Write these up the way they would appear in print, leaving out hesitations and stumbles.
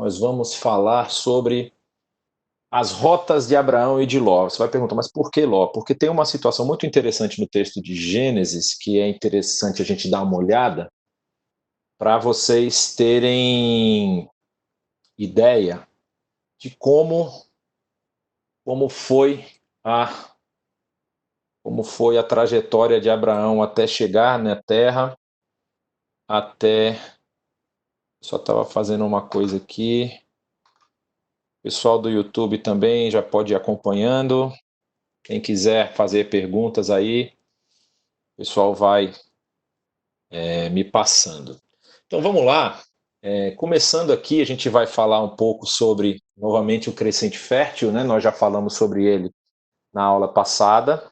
nós vamos falar sobre as rotas de Abraão e de Ló. Você vai perguntar, mas por que Ló? Porque tem uma situação muito interessante no texto de Gênesis, que é interessante a gente dar uma olhada, para vocês terem ideia de como foi a como foi a trajetória de Abraão até chegar na terra, até. Só estava fazendo uma coisa aqui. O pessoal do YouTube também já pode ir acompanhando. Quem quiser fazer perguntas aí, o pessoal vai me passando. Então vamos lá. Começando aqui, a gente vai falar um pouco sobre, novamente, o crescente fértil, né? Nós já falamos sobre ele na aula passada.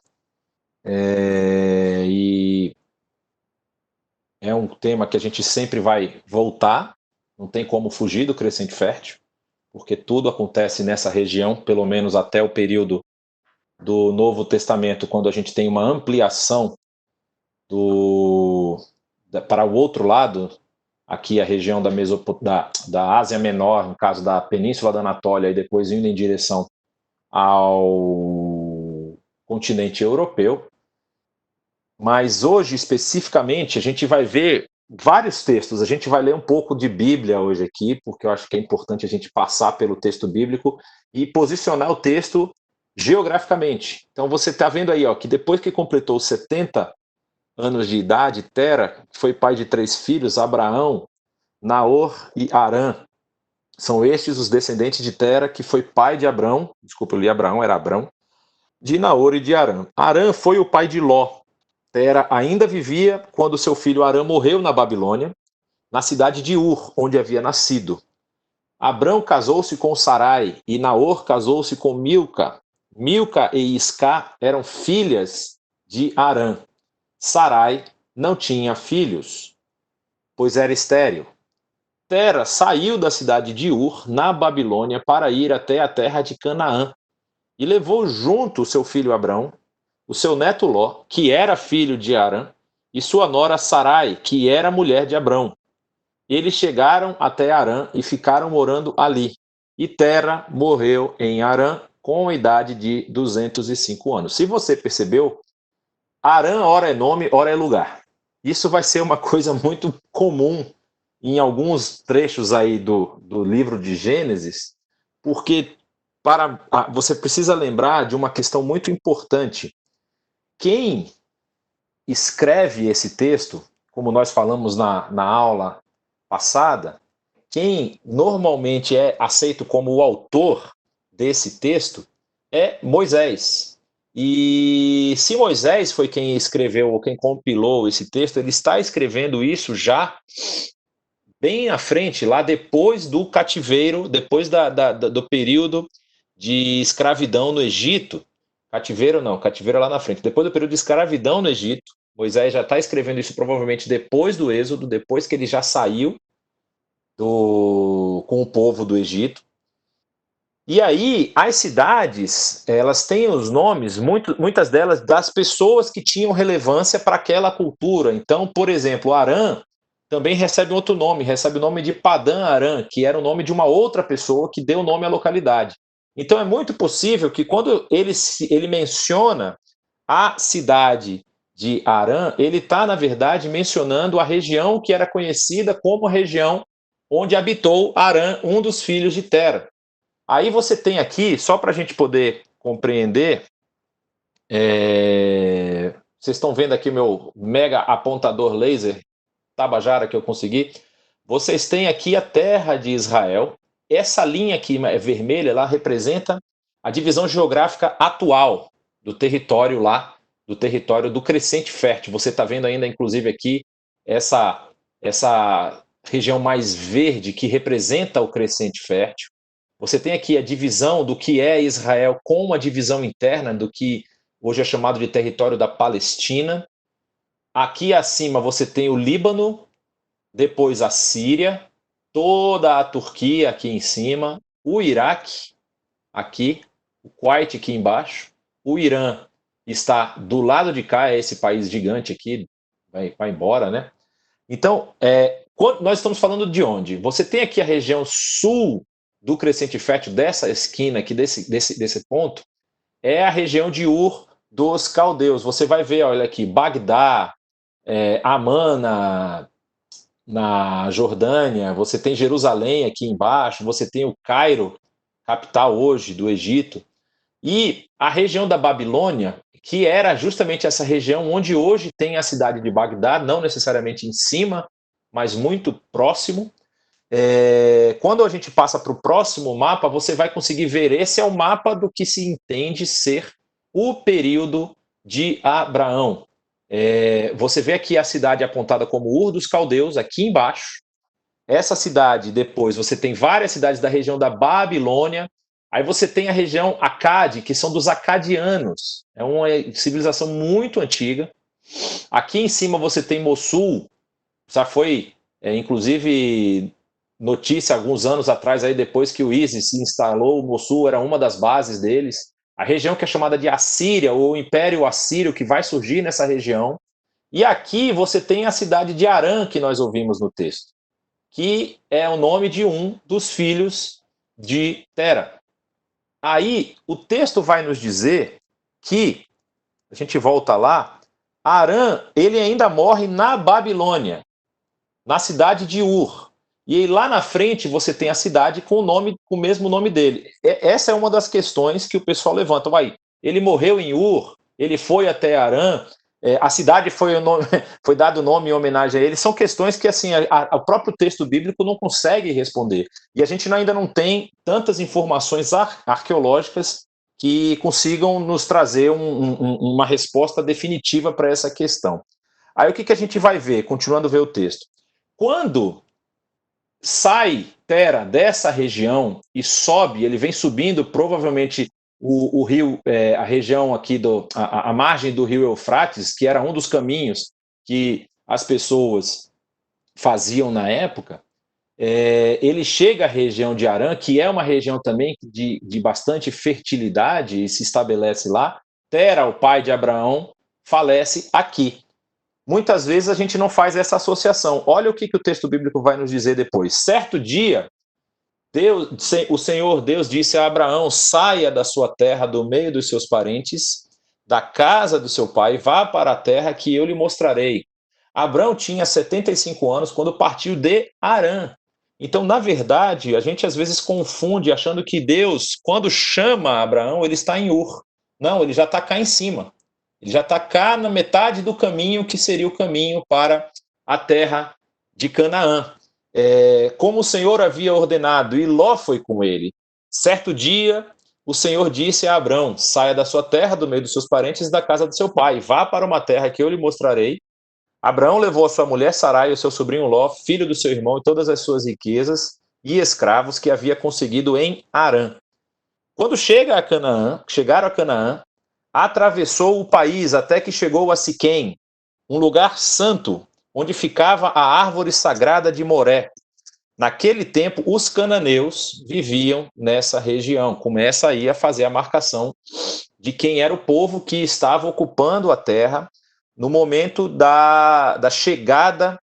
E é um tema que a gente sempre vai voltar, não tem como fugir do crescente fértil, porque tudo acontece nessa região, pelo menos até o período do Novo Testamento, quando a gente tem uma ampliação para o outro lado, aqui a região da Ásia Menor, no caso da Península da Anatólia, e depois indo em direção ao continente europeu. Mas hoje, especificamente, a gente vai ver vários textos. A gente vai ler um pouco de Bíblia hoje aqui, porque eu acho que é importante a gente passar pelo texto bíblico e posicionar o texto geograficamente. Então você está vendo aí, ó, que depois que completou 70 anos de idade, Tera, que foi pai de 3 filhos, Abraão, Naor e Arã. São estes os descendentes de Tera, que foi pai de Abrão, desculpa, eu li Abraão, era Abrão, de Naor e de Arã. Arã foi o pai de Ló. Tera ainda vivia quando seu filho Arã morreu na Babilônia, na cidade de Ur, onde havia nascido. Abrão casou-se com Sarai e Naor casou-se com Milca. Milca e Iscá eram filhas de Arã. Sarai não tinha filhos, pois era estéril. Tera saiu da cidade de Ur, na Babilônia, para ir até a terra de Canaã, e levou junto o seu filho Abrão, o seu neto Ló, que era filho de Arã, e sua nora Sarai, que era mulher de Abrão. Eles chegaram até Arã e ficaram morando ali. E Tera morreu em Arã com a idade de 205 anos. Se você percebeu, Arã ora é nome, ora é lugar. Isso vai ser uma coisa muito comum em alguns trechos aí do livro de Gênesis, porque você precisa lembrar de uma questão muito importante. Quem escreve esse texto, como nós falamos na aula passada, quem normalmente é aceito como o autor desse texto é Moisés. E se Moisés foi quem escreveu ou quem compilou esse texto, ele está escrevendo isso já bem à frente, lá depois do cativeiro, depois do período de escravidão no Egito. Cativeiro não, cativeiro é lá na frente. Depois do período de escravidão no Egito, Moisés já está escrevendo isso provavelmente depois do Êxodo, depois que ele já saiu com o povo do Egito. E aí, as cidades, elas têm os nomes, muitas delas, das pessoas que tinham relevância para aquela cultura. Então, por exemplo, Arã também recebe outro nome, recebe o nome de Padã Arã, que era o nome de uma outra pessoa que deu nome à localidade. Então, é muito possível que quando ele menciona a cidade de Arã, ele está, na verdade, mencionando a região que era conhecida como a região onde habitou Arã, um dos filhos de Tera. Aí você tem aqui, só para a gente poder compreender, vocês estão vendo aqui o meu mega apontador laser Tabajara que eu consegui. Vocês têm aqui a terra de Israel. Essa linha aqui vermelha, ela representa a divisão geográfica atual do território lá, do território do Crescente Fértil. Você está vendo ainda, inclusive, aqui essa região mais verde que representa o Crescente Fértil. Você tem aqui a divisão do que é Israel com uma divisão interna do que hoje é chamado de território da Palestina. Aqui acima você tem o Líbano, depois a Síria, toda a Turquia aqui em cima, o Iraque aqui, o Kuwait aqui embaixo, o Irã está do lado de cá, é esse país gigante aqui, vai embora, né? Então, Nós estamos falando de onde? Você tem aqui a região sul do Crescente Fértil, dessa esquina aqui, desse ponto, é a região de Ur dos caldeus. Você vai ver, olha aqui, Bagdá, Amã na Jordânia, você tem Jerusalém aqui embaixo, você tem o Cairo, capital hoje do Egito, e a região da Babilônia, que era justamente essa região onde hoje tem a cidade de Bagdá, não necessariamente em cima, mas muito próximo. Quando a gente passa para o próximo mapa, você vai conseguir ver, esse é o mapa do que se entende ser o período de Abraão. Você vê aqui a cidade apontada como Ur dos Caldeus, aqui embaixo. Essa cidade, depois, você tem várias cidades da região da Babilônia. Aí você tem a região Acade, que são dos acadianos. É uma civilização muito antiga. Aqui em cima você tem Mossul, já foi, inclusive, notícia alguns anos atrás, aí depois que o ISIS se instalou, Mossul era uma das bases deles. A região que é chamada de Assíria, ou o Império Assírio, que vai surgir nessa região. E aqui você tem a cidade de Harã, que nós ouvimos no texto, que é o nome de um dos filhos de Tera. Aí o texto vai nos dizer que, a gente volta lá, Harã, ele ainda morre na Babilônia, na cidade de Ur. E aí lá na frente você tem a cidade com o mesmo nome dele. Essa é uma das questões que o pessoal levanta. Vai, ele morreu em Ur, ele foi até Harã, a cidade foi dado o nome em homenagem a ele. São questões que assim o próprio texto bíblico não consegue responder. E a gente ainda não tem tantas informações arqueológicas que consigam nos trazer uma resposta definitiva para essa questão. Aí o que a gente vai ver, continuando a ver o texto? Quando sai Tera dessa região e sobe, ele vem subindo provavelmente o rio, a região aqui, a margem do rio Eufrates, que era um dos caminhos que as pessoas faziam na época. Ele chega à região de Harã, que é uma região também de bastante fertilidade, e se estabelece lá. Tera, o pai de Abraão, falece aqui. Muitas vezes a gente não faz essa associação. Olha o que o texto bíblico vai nos dizer depois. Certo dia, o Senhor Deus disse a Abraão: saia da sua terra, do meio dos seus parentes, da casa do seu pai, vá para a terra que eu lhe mostrarei. Abraão tinha 75 anos quando partiu de Harã. Então, na verdade, a gente às vezes confunde achando que Deus, quando chama Abraão, ele está em Ur. Não, ele já está cá em cima. Ele já está cá na metade do caminho, que seria o caminho para a terra de Canaã. Como o Senhor havia ordenado, e Ló foi com ele. Certo dia, o Senhor disse a Abrão: saia da sua terra, do meio dos seus parentes e da casa do seu pai, vá para uma terra que eu lhe mostrarei. Abraão levou a sua mulher Sarai e o seu sobrinho Ló, filho do seu irmão, e todas as suas riquezas e escravos que havia conseguido em Harã. Quando chegaram a Canaã, atravessou o país até que chegou a Siquém, um lugar santo, onde ficava a árvore sagrada de Moré. Naquele tempo, os cananeus viviam nessa região. Começa aí a fazer a marcação de quem era o povo que estava ocupando a terra no momento da chegada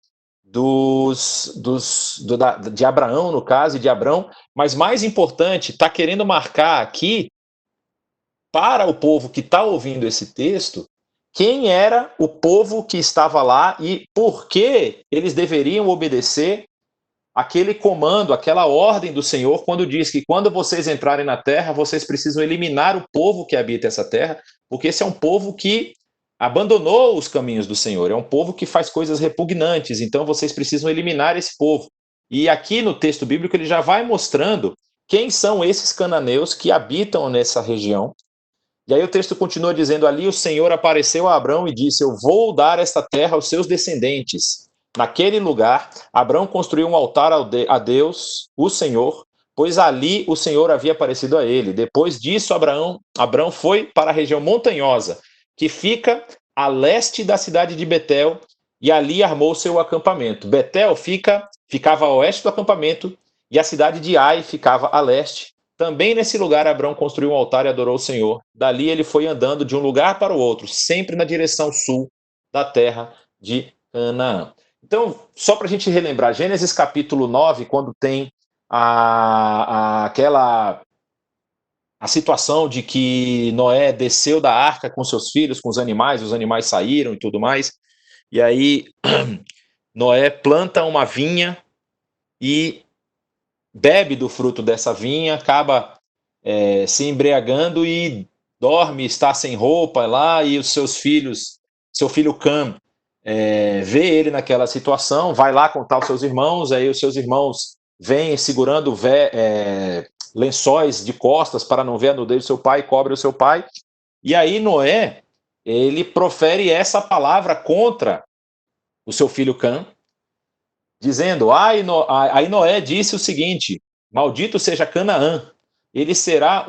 de Abraão, no caso, e de Abrão. Mas mais importante, está querendo marcar aqui, para o povo que está ouvindo esse texto, quem era o povo que estava lá e por que eles deveriam obedecer aquele comando, aquela ordem do Senhor, quando diz que quando vocês entrarem na terra, vocês precisam eliminar o povo que habita essa terra, porque esse é um povo que abandonou os caminhos do Senhor, é um povo que faz coisas repugnantes, então vocês precisam eliminar esse povo. E aqui no texto bíblico ele já vai mostrando quem são esses cananeus que habitam nessa região. E aí o texto continua dizendo: ali o Senhor apareceu a Abrão e disse: eu vou dar esta terra aos seus descendentes. Naquele lugar, Abrão construiu um altar a Deus, o Senhor, pois ali o Senhor havia aparecido a ele. Depois disso, Abrão foi para a região montanhosa, que fica a leste da cidade de Betel, e ali armou seu acampamento. Betel ficava a oeste do acampamento, e a cidade de Ai ficava a leste. Também nesse lugar, Abrão construiu um altar e adorou o Senhor. Dali ele foi andando de um lugar para o outro, sempre na direção sul da terra de Canaã. Então, só para a gente relembrar, Gênesis capítulo 9, quando tem aquela a situação de que Noé desceu da arca com seus filhos, com os animais saíram e tudo mais, e aí Noé planta uma vinha e bebe do fruto dessa vinha, acaba se embriagando e dorme, está sem roupa lá, e os seus filhos, seu filho Cam, vê ele naquela situação, vai lá contar aos seus irmãos, aí os seus irmãos vêm segurando lençóis de costas para não ver a nudez do seu pai, cobre o seu pai, e aí Noé, ele profere essa palavra contra o seu filho Cam, dizendo, aí Noé disse o seguinte, maldito seja Canaã, ele será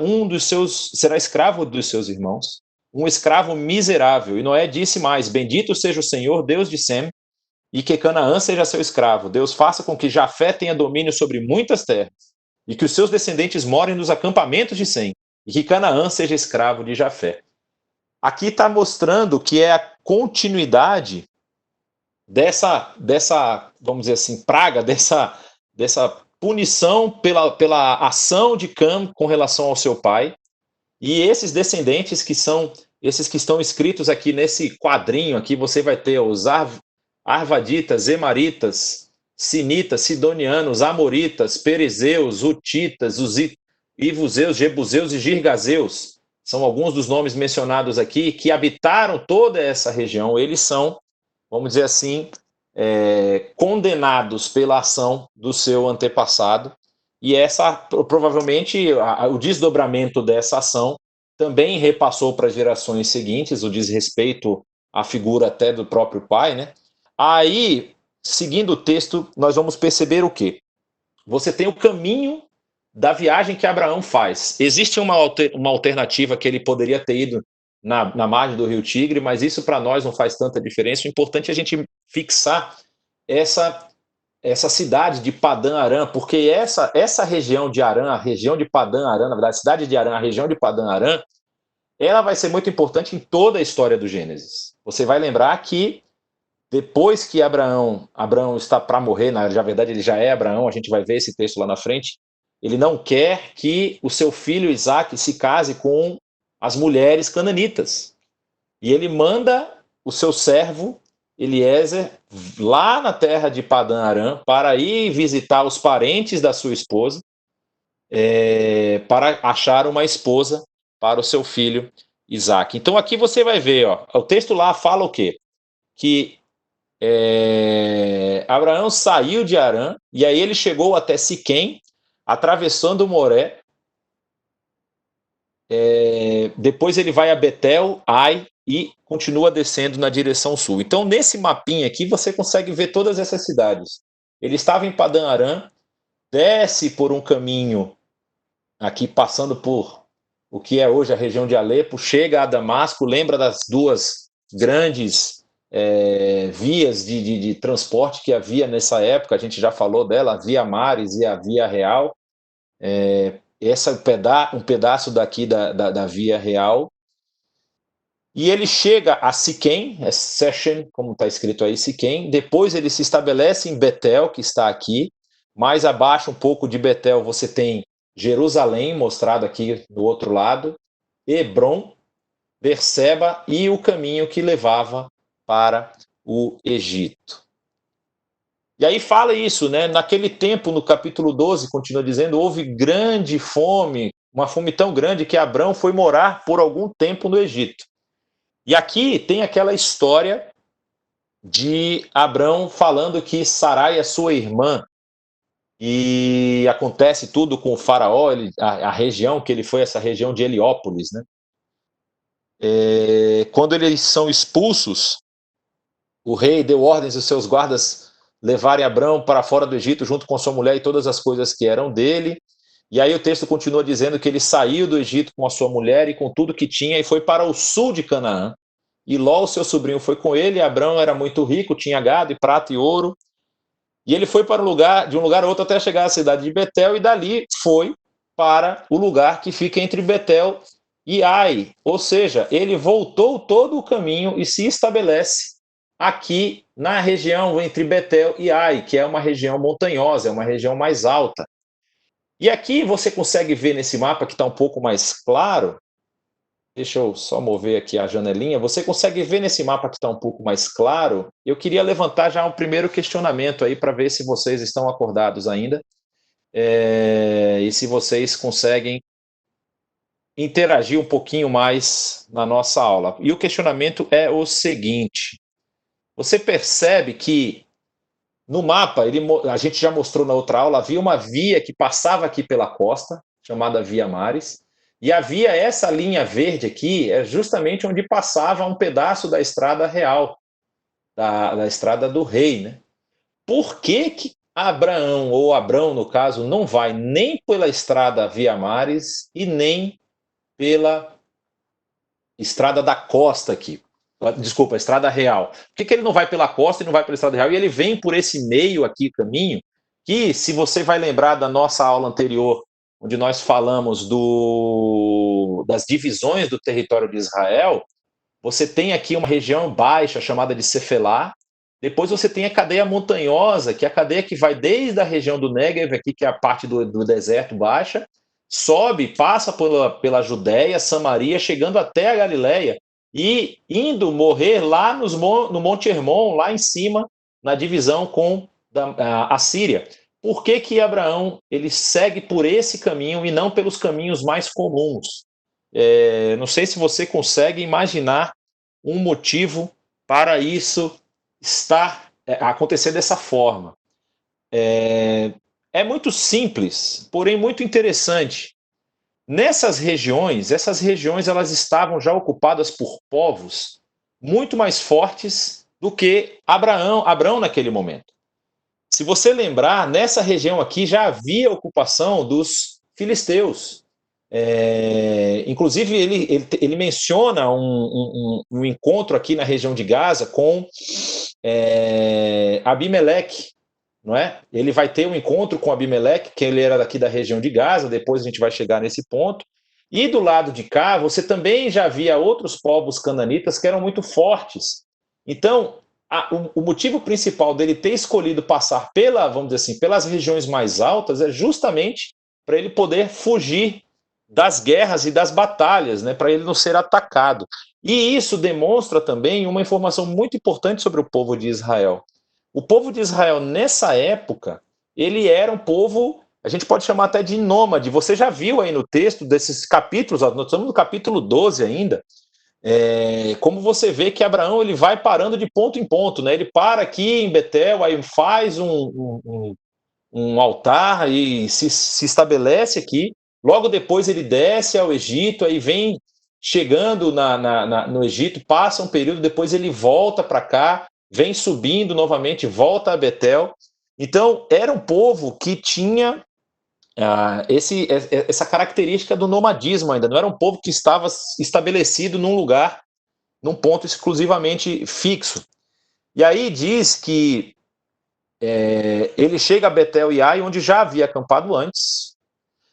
será escravo dos seus irmãos, um escravo miserável. E Noé disse mais, bendito seja o Senhor, Deus de Sem, e que Canaã seja seu escravo. Deus faça com que Jafé tenha domínio sobre muitas terras, e que os seus descendentes morem nos acampamentos de Sem, e que Canaã seja escravo de Jafé. Aqui está mostrando que é a continuidade dessa, vamos dizer assim, praga, dessa punição pela ação de Cam com relação ao seu pai. E esses descendentes que são esses que estão escritos aqui nesse quadrinho aqui, você vai ter os Arvaditas, Emaritas, Sinitas, Sidonianos, Amoritas, Perizeus, Utitas, os Ivuzeus, Jebuseus e Girgazeus. São alguns dos nomes mencionados aqui que habitaram toda essa região. Eles são, vamos dizer assim, condenados pela ação do seu antepassado, e essa provavelmente o desdobramento dessa ação também repassou para gerações seguintes, o desrespeito à figura até do próprio pai, né? Aí, seguindo o texto, nós vamos perceber o quê? Você tem o caminho da viagem que Abraão faz. Existe uma alternativa que ele poderia ter ido na margem do Rio Tigre, mas isso para nós não faz tanta diferença. O importante é a gente fixar essa cidade de Padã Aram, porque essa região de Aram, a região de Padã Aram, na verdade, a cidade de Aram, a região de Padã Aram, ela vai ser muito importante em toda a história do Gênesis. Você vai lembrar que depois que Abraão está para morrer, na verdade ele já é Abraão, a gente vai ver esse texto lá na frente, ele não quer que o seu filho Isaac se case com as mulheres cananitas. E ele manda o seu servo Eliezer lá na terra de Padã Aram para ir visitar os parentes da sua esposa, para achar uma esposa para o seu filho Isaac. Então aqui você vai ver, ó, o texto lá fala o quê? Que Abraão saiu de Arã, e aí ele chegou até Siquém, atravessando Moré, depois ele vai a Betel, Ai, e continua descendo na direção sul. Então, nesse mapinha aqui, você consegue ver todas essas cidades. Ele estava em Padã Aram, desce por um caminho aqui, passando por o que é hoje a região de Alepo, chega a Damasco, lembra das duas grandes vias de transporte que havia nessa época, a gente já falou dela, a Via Maris e a Via Real. Essa é um pedaço daqui da Via Real. E ele chega a Siquém, Sechem, como está escrito aí, Siquém. Depois ele se estabelece em Betel, que está aqui. Mais abaixo, um pouco de Betel, você tem Jerusalém, mostrado aqui do outro lado, Hebron, Berseba e o caminho que levava para o Egito. E aí fala isso, né? Naquele tempo, no capítulo 12, continua dizendo, houve grande fome, uma fome tão grande que Abrão foi morar por algum tempo no Egito. E aqui tem aquela história de Abrão falando que Sarai é sua irmã, e acontece tudo com o faraó, a região que ele foi, essa região de Heliópolis, né? Quando eles são expulsos, o rei deu ordens aos seus guardas levarem Abrão para fora do Egito junto com sua mulher e todas as coisas que eram dele. E aí o texto continua dizendo que ele saiu do Egito com a sua mulher e com tudo que tinha e foi para o sul de Canaã. E Ló, seu sobrinho, foi com ele. E Abrão era muito rico, tinha gado e prata e ouro. E ele foi para de um lugar a outro até chegar à cidade de Betel, e dali foi para o lugar que fica entre Betel e Ai. Ou seja, ele voltou todo o caminho e se estabelece aqui na região entre Betel e Ai, que é uma região montanhosa, é uma região mais alta. E aqui você consegue ver nesse mapa que está um pouco mais claro. Deixa eu só mover aqui a janelinha. Você consegue ver nesse mapa que está um pouco mais claro. Eu queria levantar já um primeiro questionamento aí para ver se vocês estão acordados ainda. E se vocês conseguem interagir um pouquinho mais na nossa aula. E o questionamento é o seguinte: você percebe que no mapa, a gente já mostrou na outra aula, havia uma via que passava aqui pela costa, chamada Via Maris, e havia essa linha verde aqui, é justamente onde passava um pedaço da estrada real, da estrada do rei, né? Por que Abraão, ou Abrão no caso, não vai nem pela estrada Via Maris e nem pela estrada da costa aqui? Desculpa, a estrada real. Por que ele não vai pela costa e não vai pela estrada real? E ele vem por esse meio aqui, caminho, que, se você vai lembrar da nossa aula anterior, onde nós falamos das divisões do território de Israel, você tem aqui uma região baixa, chamada de Cefelá. Depois você tem a cadeia montanhosa, que é a cadeia que vai desde a região do Negev, aqui, que é a parte do deserto baixa, sobe, passa pela Judéia, Samaria, chegando até a Galileia, e indo morrer lá no Monte Hermon, lá em cima, na divisão com a Síria. Por que Abraão ele segue por esse caminho e não pelos caminhos mais comuns? Não sei se você consegue imaginar um motivo para isso acontecer dessa forma. É muito simples, porém muito interessante. Essas regiões elas estavam já ocupadas por povos muito mais fortes do que Abraão naquele momento. Se você lembrar, nessa região aqui já havia ocupação dos filisteus. Inclusive, ele menciona um encontro aqui na região de Gaza com Abimeleque, não é? Ele vai ter um encontro com Abimeleque, que ele era daqui da região de Gaza, depois a gente vai chegar nesse ponto. E do lado de cá, você também já via outros povos cananitas que eram muito fortes. Então, o motivo principal dele ter escolhido passar vamos dizer assim, pelas regiões mais altas é justamente para ele poder fugir das guerras e das batalhas, né, para ele não ser atacado. E isso demonstra também uma informação muito importante sobre o povo de Israel. O povo de Israel, nessa época, ele era um povo, a gente pode chamar até de nômade. Você já viu aí no texto desses capítulos, nós estamos no capítulo 12 ainda, como você vê que Abraão ele vai parando de ponto em ponto, né? Ele para aqui em Betel, aí faz um altar e se estabelece aqui. Logo depois ele desce ao Egito, aí vem chegando no Egito, passa um período, depois ele volta para cá, vem subindo novamente, volta a Betel. Então, era um povo que tinha essa característica do nomadismo ainda. Não era um povo que estava estabelecido num lugar, num ponto exclusivamente fixo. E aí diz que ele chega a Betel e Ai, onde já havia acampado antes,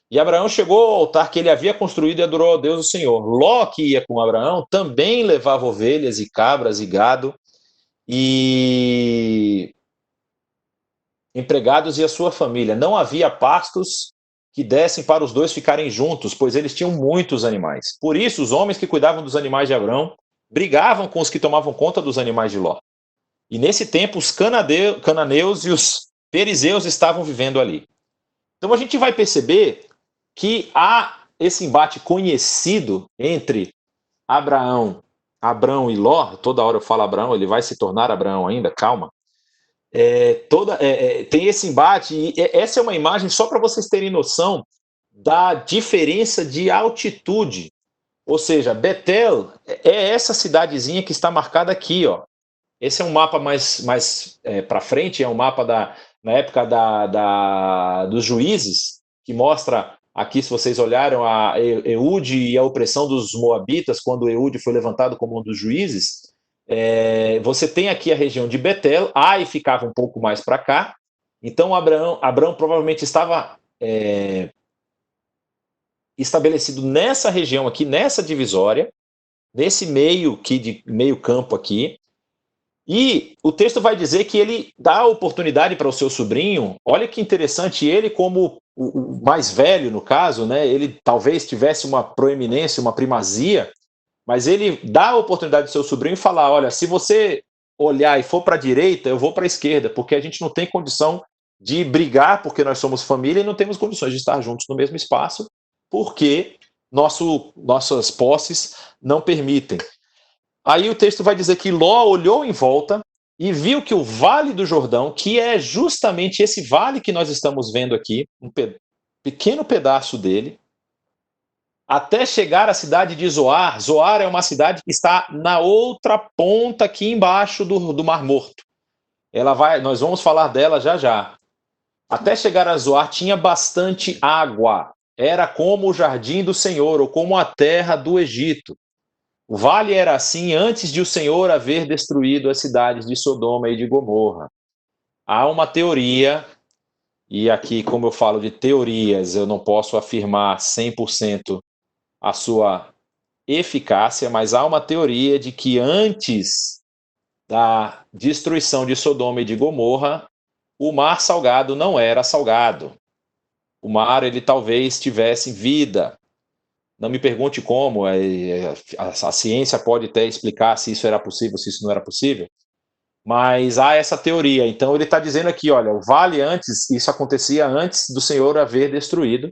e Abraão chegou ao altar que ele havia construído e adorou a Deus o Senhor. Ló, que ia com Abraão, também levava ovelhas e cabras e gado, e empregados e a sua família. Não havia pastos que dessem para os dois ficarem juntos, pois eles tinham muitos animais. Por isso, os homens que cuidavam dos animais de Abraão brigavam com os que tomavam conta dos animais de Ló. E nesse tempo, os cananeus e os perizeus estavam vivendo ali. Então a gente vai perceber que há esse embate conhecido entre Abrão e Ló. Toda hora eu falo Abraão, ele vai se tornar Abraão ainda, calma. Tem esse embate, e essa é uma imagem só para vocês terem noção da diferença de altitude. Ou seja, Betel é essa cidadezinha que está marcada aqui, ó. Esse é um mapa mais para frente, é um mapa na época dos juízes, que mostra aqui, se vocês olharam, a Eude e a opressão dos moabitas, quando Eude foi levantado como um dos juízes. Você tem aqui a região de Betel, Ai ficava um pouco mais para cá. Então Abraão provavelmente estava estabelecido nessa região aqui, nessa divisória, nesse meio campo aqui. E o texto vai dizer que ele dá a oportunidade para o seu sobrinho. Olha que interessante, ele como o mais velho no caso, né, ele talvez tivesse uma proeminência, uma primazia, mas ele dá a oportunidade do seu sobrinho e falar: olha, se você olhar e for para a direita, eu vou para a esquerda, porque a gente não tem condição de brigar, porque nós somos família e não temos condições de estar juntos no mesmo espaço, porque nossas posses não permitem. Aí o texto vai dizer que Ló olhou em volta e viu que o Vale do Jordão, que é justamente esse vale que nós estamos vendo aqui, pequeno pedaço dele, até chegar à cidade de Zoar. Zoar é uma cidade que está na outra ponta aqui embaixo do Mar Morto. Nós vamos falar dela já já. Até chegar a Zoar tinha bastante água. Era como o jardim do Senhor, ou como a terra do Egito. O vale era assim antes de o Senhor haver destruído as cidades de Sodoma e de Gomorra. Há uma teoria, e aqui, como eu falo de teorias, eu não posso afirmar 100% a sua eficácia, mas há uma teoria de que antes da destruição de Sodoma e de Gomorra, o mar salgado não era salgado. O mar, ele talvez tivesse vida. Não me pergunte como, a ciência pode até explicar se isso era possível, se isso não era possível, mas há essa teoria. Então ele está dizendo aqui, olha, o vale antes, isso acontecia antes do Senhor haver destruído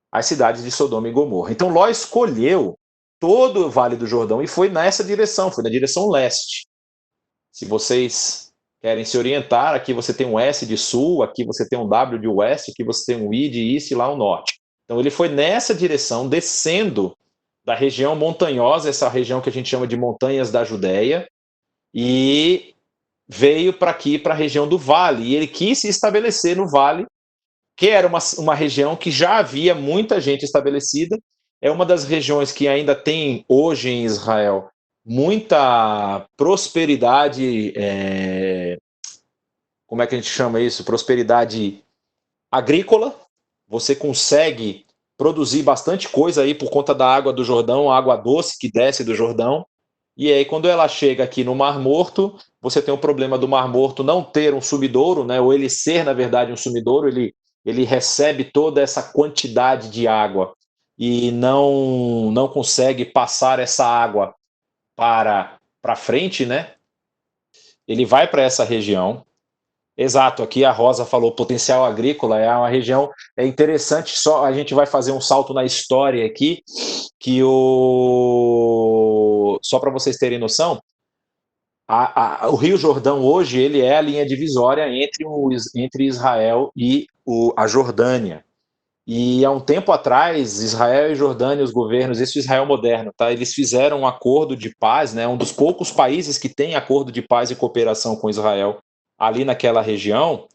as cidades de Sodoma e Gomorra. Então Ló escolheu todo o Vale do Jordão e foi nessa direção, foi na direção leste. Se vocês querem se orientar, aqui você tem um S de sul, aqui você tem um W de oeste, aqui você tem um I de east e lá o norte. Então ele foi nessa direção, descendo da região montanhosa, essa região que a gente chama de Montanhas da Judéia, e veio para aqui, para a região do vale. E ele quis se estabelecer no vale, que era uma região que já havia muita gente estabelecida. É uma das regiões que ainda tem hoje em Israel muita prosperidade, como é que a gente chama isso? Prosperidade agrícola. Você consegue produzir bastante coisa aí por conta da água do Jordão, a água doce que desce do Jordão. E aí, quando ela chega aqui no Mar Morto, você tem o problema do Mar Morto não ter um sumidouro, né? Ou ele ser, na verdade, um sumidouro, ele recebe toda essa quantidade de água e não consegue passar essa água para frente, né? Ele vai para essa região. Exato, aqui a Rosa falou potencial agrícola, é uma região interessante, só a gente vai fazer um salto na história aqui, que só para vocês terem noção, o Rio Jordão hoje ele é a linha divisória entre Israel e a Jordânia. E há um tempo atrás, Israel e Jordânia, os governos, isso Israel moderno, tá? Eles fizeram um acordo de paz, né? Um dos poucos países que tem acordo de paz e cooperação com Israel ali naquela região.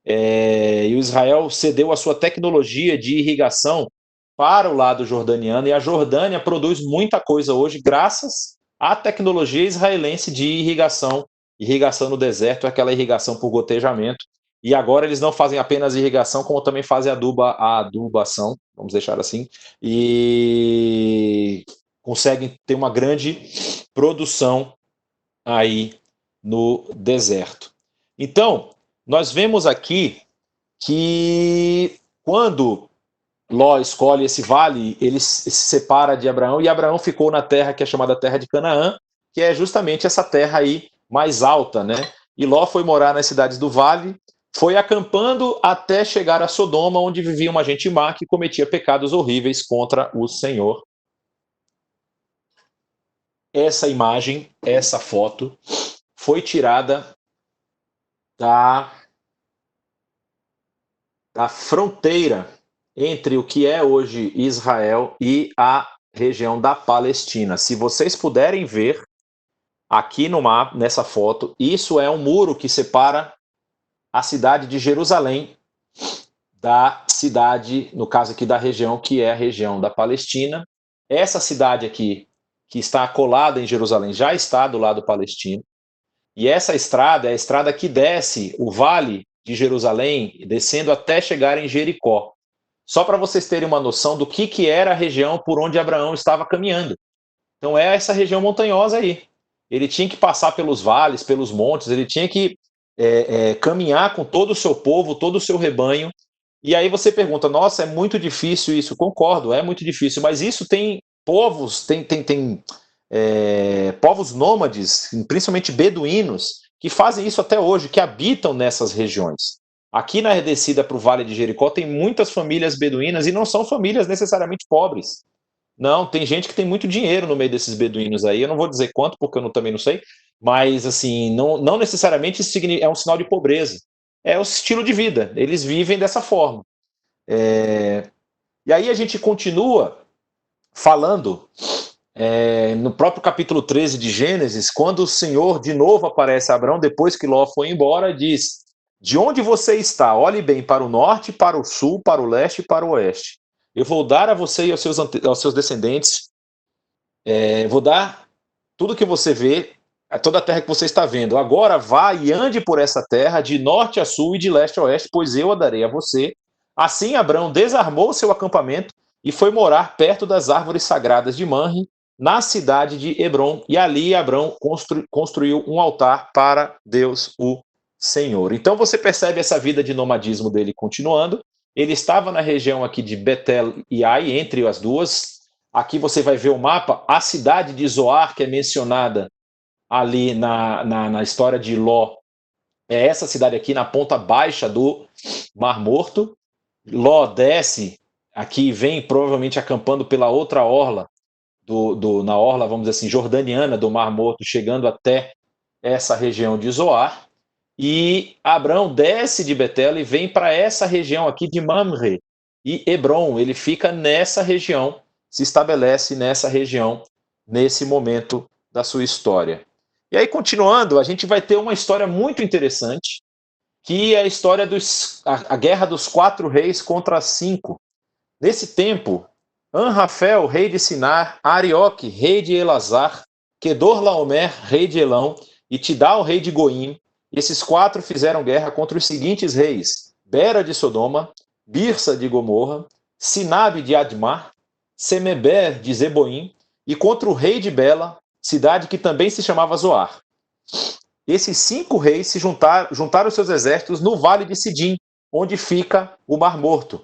E o Israel cedeu a sua tecnologia de irrigação para o lado jordaniano, e a Jordânia produz muita coisa hoje graças à tecnologia israelense de irrigação. Irrigação no deserto é aquela irrigação por gotejamento. E agora eles não fazem apenas irrigação, como também fazem a adubação, vamos deixar assim, e conseguem ter uma grande produção aí no deserto. Então, nós vemos aqui que quando Ló escolhe esse vale, ele se separa de Abraão, e Abraão ficou na terra que é chamada terra de Canaã, que é justamente essa terra aí mais alta, né? E Ló foi morar nas cidades do vale, foi acampando até chegar a Sodoma, onde vivia uma gente má que cometia pecados horríveis contra o Senhor. Essa imagem, essa foto, foi tirada da fronteira entre o que é hoje Israel e a região da Palestina. Se vocês puderem ver aqui no mapa, nessa foto, isso é um muro que separa a cidade de Jerusalém da cidade, no caso aqui da região, que é a região da Palestina. Essa cidade aqui, que está colada em Jerusalém, já está do lado palestino. E essa estrada é a estrada que desce o vale de Jerusalém, descendo até chegar em Jericó. Só para vocês terem uma noção do que era a região por onde Abraão estava caminhando. Então é essa região montanhosa aí. ele tinha que passar pelos vales, pelos montes, ele tinha que caminhar com todo o seu povo, todo o seu rebanho. E aí você pergunta, nossa, é muito difícil isso. Concordo, é muito difícil, mas isso tem povos, povos nômades, principalmente beduínos, que fazem isso até hoje, que habitam nessas regiões. Aqui na descida para o Vale de Jericó tem muitas famílias beduínas e não são famílias necessariamente pobres. Não, tem gente que tem muito dinheiro no meio desses beduínos aí. Eu não vou dizer quanto, porque eu também não sei, mas assim, não necessariamente isso é um sinal de pobreza. É o estilo de vida. Eles vivem dessa forma. E aí a gente continua falando no próprio capítulo 13 de Gênesis, quando o Senhor de novo aparece a Abrão, depois que Ló foi embora, diz: de onde você está? Olhe bem para o norte, para o sul, para o leste e para o oeste. Eu vou dar a você e aos seus descendentes, vou dar tudo que você vê, toda a terra que você está vendo. Agora vá e ande por essa terra, de norte a sul e de leste a oeste, pois eu a darei a você. Assim Abrão desarmou seu acampamento e foi morar perto das árvores sagradas de Manre, na cidade de Hebrom, e ali Abrão construiu um altar para Deus, o Senhor. Então você percebe essa vida de nomadismo dele continuando. Ele estava na região aqui de Betel e Ai, entre as duas. Aqui você vai ver o mapa, a cidade de Zoar, que é mencionada ali na história de Ló, é essa cidade aqui na ponta baixa do Mar Morto. Ló desce aqui, vem provavelmente acampando pela outra orla, na orla, vamos dizer assim, jordaniana do Mar Morto, chegando até essa região de Zoar. E Abrão desce de Betel e vem para essa região aqui de Mamre. E Hebrom, ele fica nessa região, se estabelece nessa região, nesse momento da sua história. E aí, continuando, a gente vai ter uma história muito interessante, que é a história a guerra dos 4 reis contra 5. Nesse tempo, Anrafel, rei de Sinar, Arioque, rei de Elazar, Kedorlaomer, rei de Elão, e Tidal, rei de Goim, esses 4 fizeram guerra contra os seguintes reis: Bera de Sodoma, Birsa de Gomorra, Sinabe de Admar, Semeber de Zeboim, e contra o rei de Bela, cidade que também se chamava Zoar. Esses 5 reis se juntaram seus exércitos no vale de Sidim, onde fica o Mar Morto.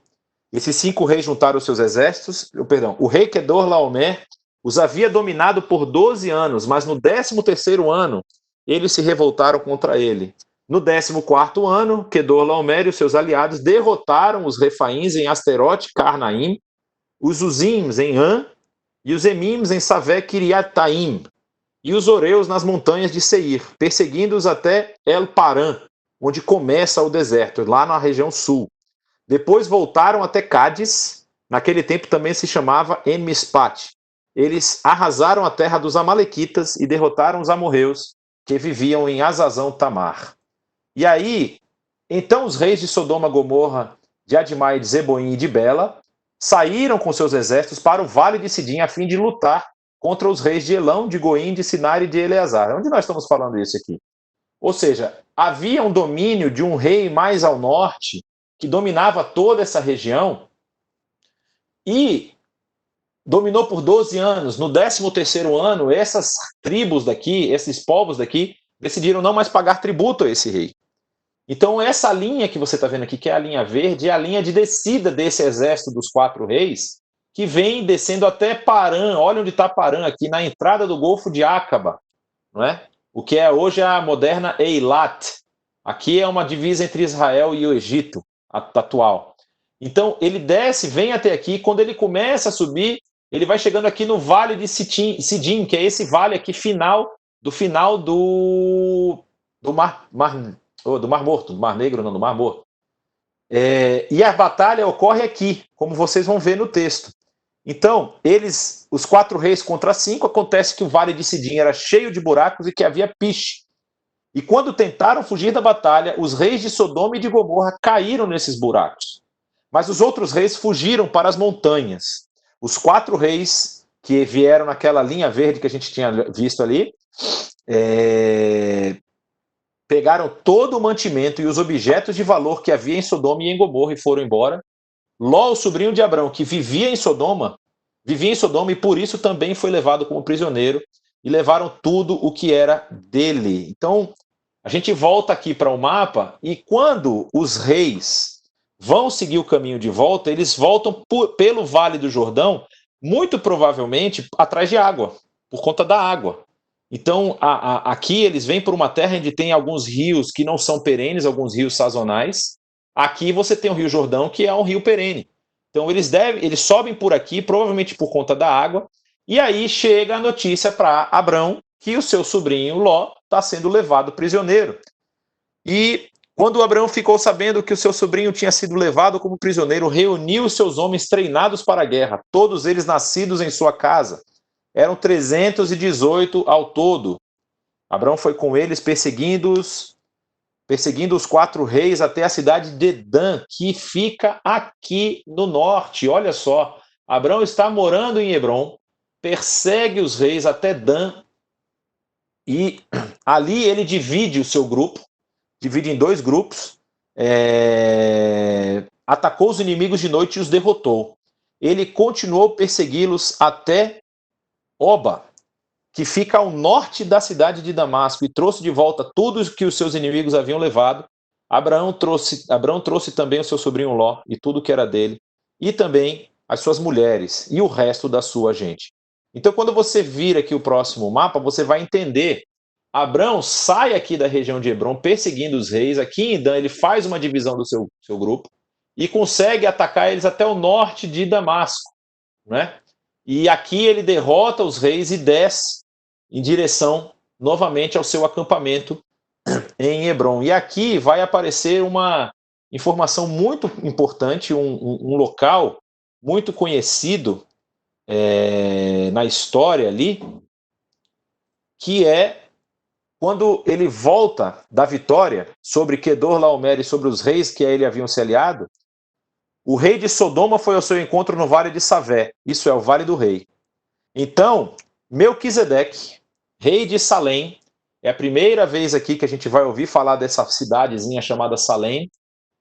Esses 5 reis juntaram seus exércitos, o rei Kedorlaomer os havia dominado por 12 anos, mas no 13º ano eles se revoltaram contra ele. No 14º ano, Kedorlaomer e os seus aliados derrotaram os Refaíns em Asterote, Carnaim, os Uzims em An e os Emims em Savé, Kiriataim, e os Oreus nas montanhas de Seir, perseguindo-os até El Paran, onde começa o deserto, lá na região sul. Depois voltaram até Cádiz, naquele tempo também se chamava En-Mispat. Eles arrasaram a terra dos Amalequitas e derrotaram os amorreus, que viviam em Azazão Tamar. E aí, então os reis de Sodoma, Gomorra, de Admá e de Zeboim e de Bela saíram com seus exércitos para o vale de Sidim a fim de lutar contra os reis de Elão, de Goim, de Sinar e de Eleazar. Onde nós estamos falando isso aqui? Ou seja, havia um domínio de um rei mais ao norte que dominava toda essa região e dominou por 12 anos. No 13º ano, essas tribos daqui, esses povos daqui, decidiram não mais pagar tributo a esse rei. Então, essa linha que você está vendo aqui, que é a linha verde, é a linha de descida desse exército dos 4 reis, que vem descendo até Paran. Olha onde está Paran, aqui na entrada do Golfo de Acaba, não é? O que é hoje a moderna Eilat. Aqui é uma divisa entre Israel e o Egito atual. Então, ele desce, vem até aqui, quando ele começa a subir, ele vai chegando aqui no Vale de Sidim, que é esse vale aqui do Mar Morto, do Mar Negro, não, do Mar Morto. E a batalha ocorre aqui, como vocês vão ver no texto. Então, os 4 reis contra 5, acontece que o Vale de Sidim era cheio de buracos e que havia piche. E quando tentaram fugir da batalha, os reis de Sodoma e de Gomorra caíram nesses buracos. Mas os outros reis fugiram para as montanhas. Os 4 reis que vieram naquela linha verde que a gente tinha visto ali, pegaram todo o mantimento e os objetos de valor que havia em Sodoma e em Gomorra e foram embora. Ló, o sobrinho de Abrão, que vivia em Sodoma e por isso também foi levado como prisioneiro e levaram tudo o que era dele. Então, a gente volta aqui para o mapa e quando os reis vão seguir o caminho de volta, eles voltam pelo Vale do Jordão, muito provavelmente atrás de água, por conta da água. Então, aqui eles vêm por uma terra onde tem alguns rios que não são perenes, alguns rios sazonais. Aqui você tem o Rio Jordão, que é um rio perene. Então, eles sobem por aqui, provavelmente por conta da água, e aí chega a notícia para Abrão que o seu sobrinho Ló está sendo levado prisioneiro. E quando Abraão ficou sabendo que o seu sobrinho tinha sido levado como prisioneiro, reuniu os seus homens treinados para a guerra, todos eles nascidos em sua casa. Eram 318 ao todo. Abraão foi com eles perseguindo os 4 reis até a cidade de Dan, que fica aqui no norte. Olha só, Abraão está morando em Hebrom, persegue os reis até Dan, e ali ele divide o seu grupo, divide em 2 grupos, atacou os inimigos de noite e os derrotou. Ele continuou persegui-los até Oba, que fica ao norte da cidade de Damasco, e trouxe de volta tudo o que os seus inimigos haviam levado. Abraão trouxe também o seu sobrinho Ló e tudo que era dele, e também as suas mulheres e o resto da sua gente. Então, quando você vir aqui o próximo mapa, você vai entender. Abrão sai aqui da região de Hebrom perseguindo os reis. Aqui em Dan ele faz uma divisão do seu grupo e consegue atacar eles até o norte de Damasco, né? E aqui ele derrota os reis e desce em direção novamente ao seu acampamento em Hebrom. E aqui vai aparecer uma informação muito importante, um local muito conhecido na história ali, que é quando ele volta da vitória sobre Quedorlaomer e sobre os reis que a ele haviam se aliado. O rei de Sodoma foi ao seu encontro no vale de Savé, isso é, o vale do rei. Então, Melquisedeque, rei de Salém, é a primeira vez aqui que a gente vai ouvir falar dessa cidadezinha chamada Salém,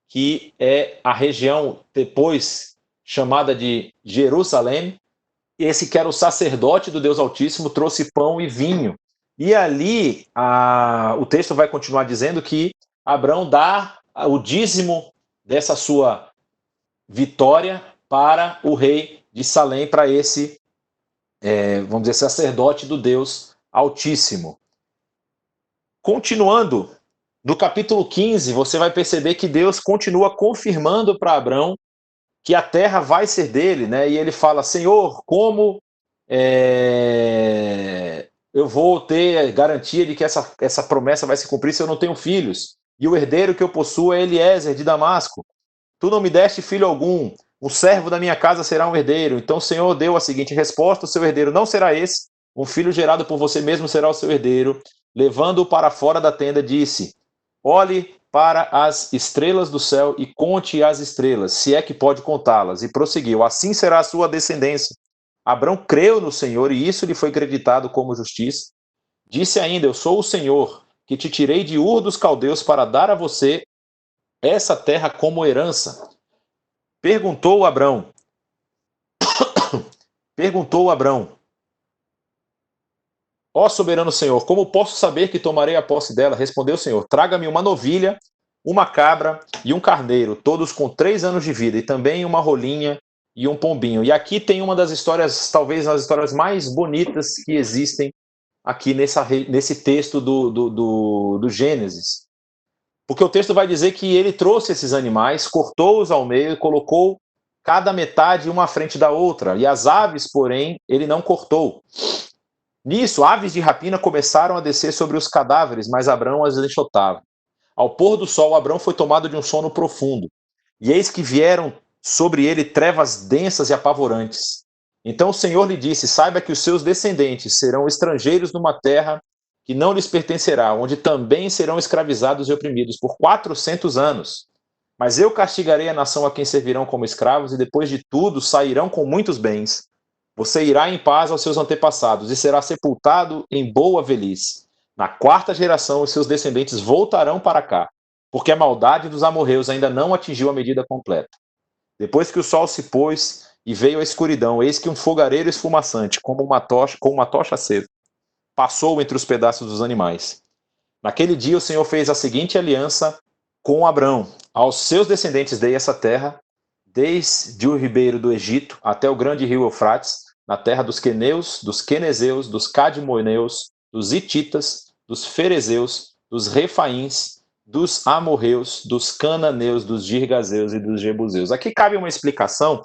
que é a região depois chamada de Jerusalém. Esse que era o sacerdote do Deus Altíssimo trouxe pão e vinho. E ali o texto vai continuar dizendo que Abrão dá o dízimo dessa sua vitória para o rei de Salém, para esse, vamos dizer, sacerdote do Deus Altíssimo. Continuando, no capítulo 15, você vai perceber que Deus continua confirmando para Abrão que a terra vai ser dele, né? E ele fala: Senhor, como eu vou ter garantia de que essa promessa vai se cumprir se eu não tenho filhos? E o herdeiro que eu possuo é Eliezer de Damasco. Tu não me deste filho algum, o servo da minha casa será um herdeiro. Então o Senhor deu a seguinte resposta: o seu herdeiro não será esse, um filho gerado por você mesmo será o seu herdeiro. Levando-o para fora da tenda, disse: olhe para as estrelas do céu e conte as estrelas, se é que pode contá-las. E prosseguiu: assim será a sua descendência. Abrão creu no Senhor e isso lhe foi creditado como justiça. Disse ainda: eu sou o Senhor, que te tirei de Ur dos Caldeus para dar a você essa terra como herança. Perguntou Abrão, ó soberano Senhor, como posso saber que tomarei a posse dela? Respondeu o Senhor: traga-me uma novilha, uma cabra e um carneiro, todos com 3 anos de vida, e também uma rolinha e um pombinho. E aqui tem uma das histórias, talvez as histórias mais bonitas que existem aqui nesse texto do Gênesis. Porque o texto vai dizer que ele trouxe esses animais, cortou-os ao meio e colocou cada metade uma à frente da outra. E as aves, porém, ele não cortou. Nisso, aves de rapina começaram a descer sobre os cadáveres, mas Abrão as enxotava. Ao pôr do sol, Abrão foi tomado de um sono profundo. E eis que vieram sobre ele trevas densas e apavorantes. Então o Senhor lhe disse: saiba que os seus descendentes serão estrangeiros numa terra que não lhes pertencerá, onde também serão escravizados e oprimidos por 400 anos. Mas eu castigarei a nação a quem servirão como escravos, e depois de tudo sairão com muitos bens. Você irá em paz aos seus antepassados e será sepultado em boa velhice. Na 4ª geração, os seus descendentes voltarão para cá, porque a maldade dos amorreus ainda não atingiu a medida completa. Depois que o sol se pôs e veio a escuridão, eis que um fogareiro esfumaçante, como uma tocha acesa, passou entre os pedaços dos animais. Naquele dia o Senhor fez a seguinte aliança com Abrão: aos seus descendentes dei essa terra, desde o ribeiro do Egito até o grande rio Eufrates, na terra dos queneus, dos quenezeus, dos cadmoneus, dos hititas, dos ferezeus, dos refaíns, dos amorreus, dos cananeus, dos girgazeus e dos jebuseus. Aqui cabe uma explicação.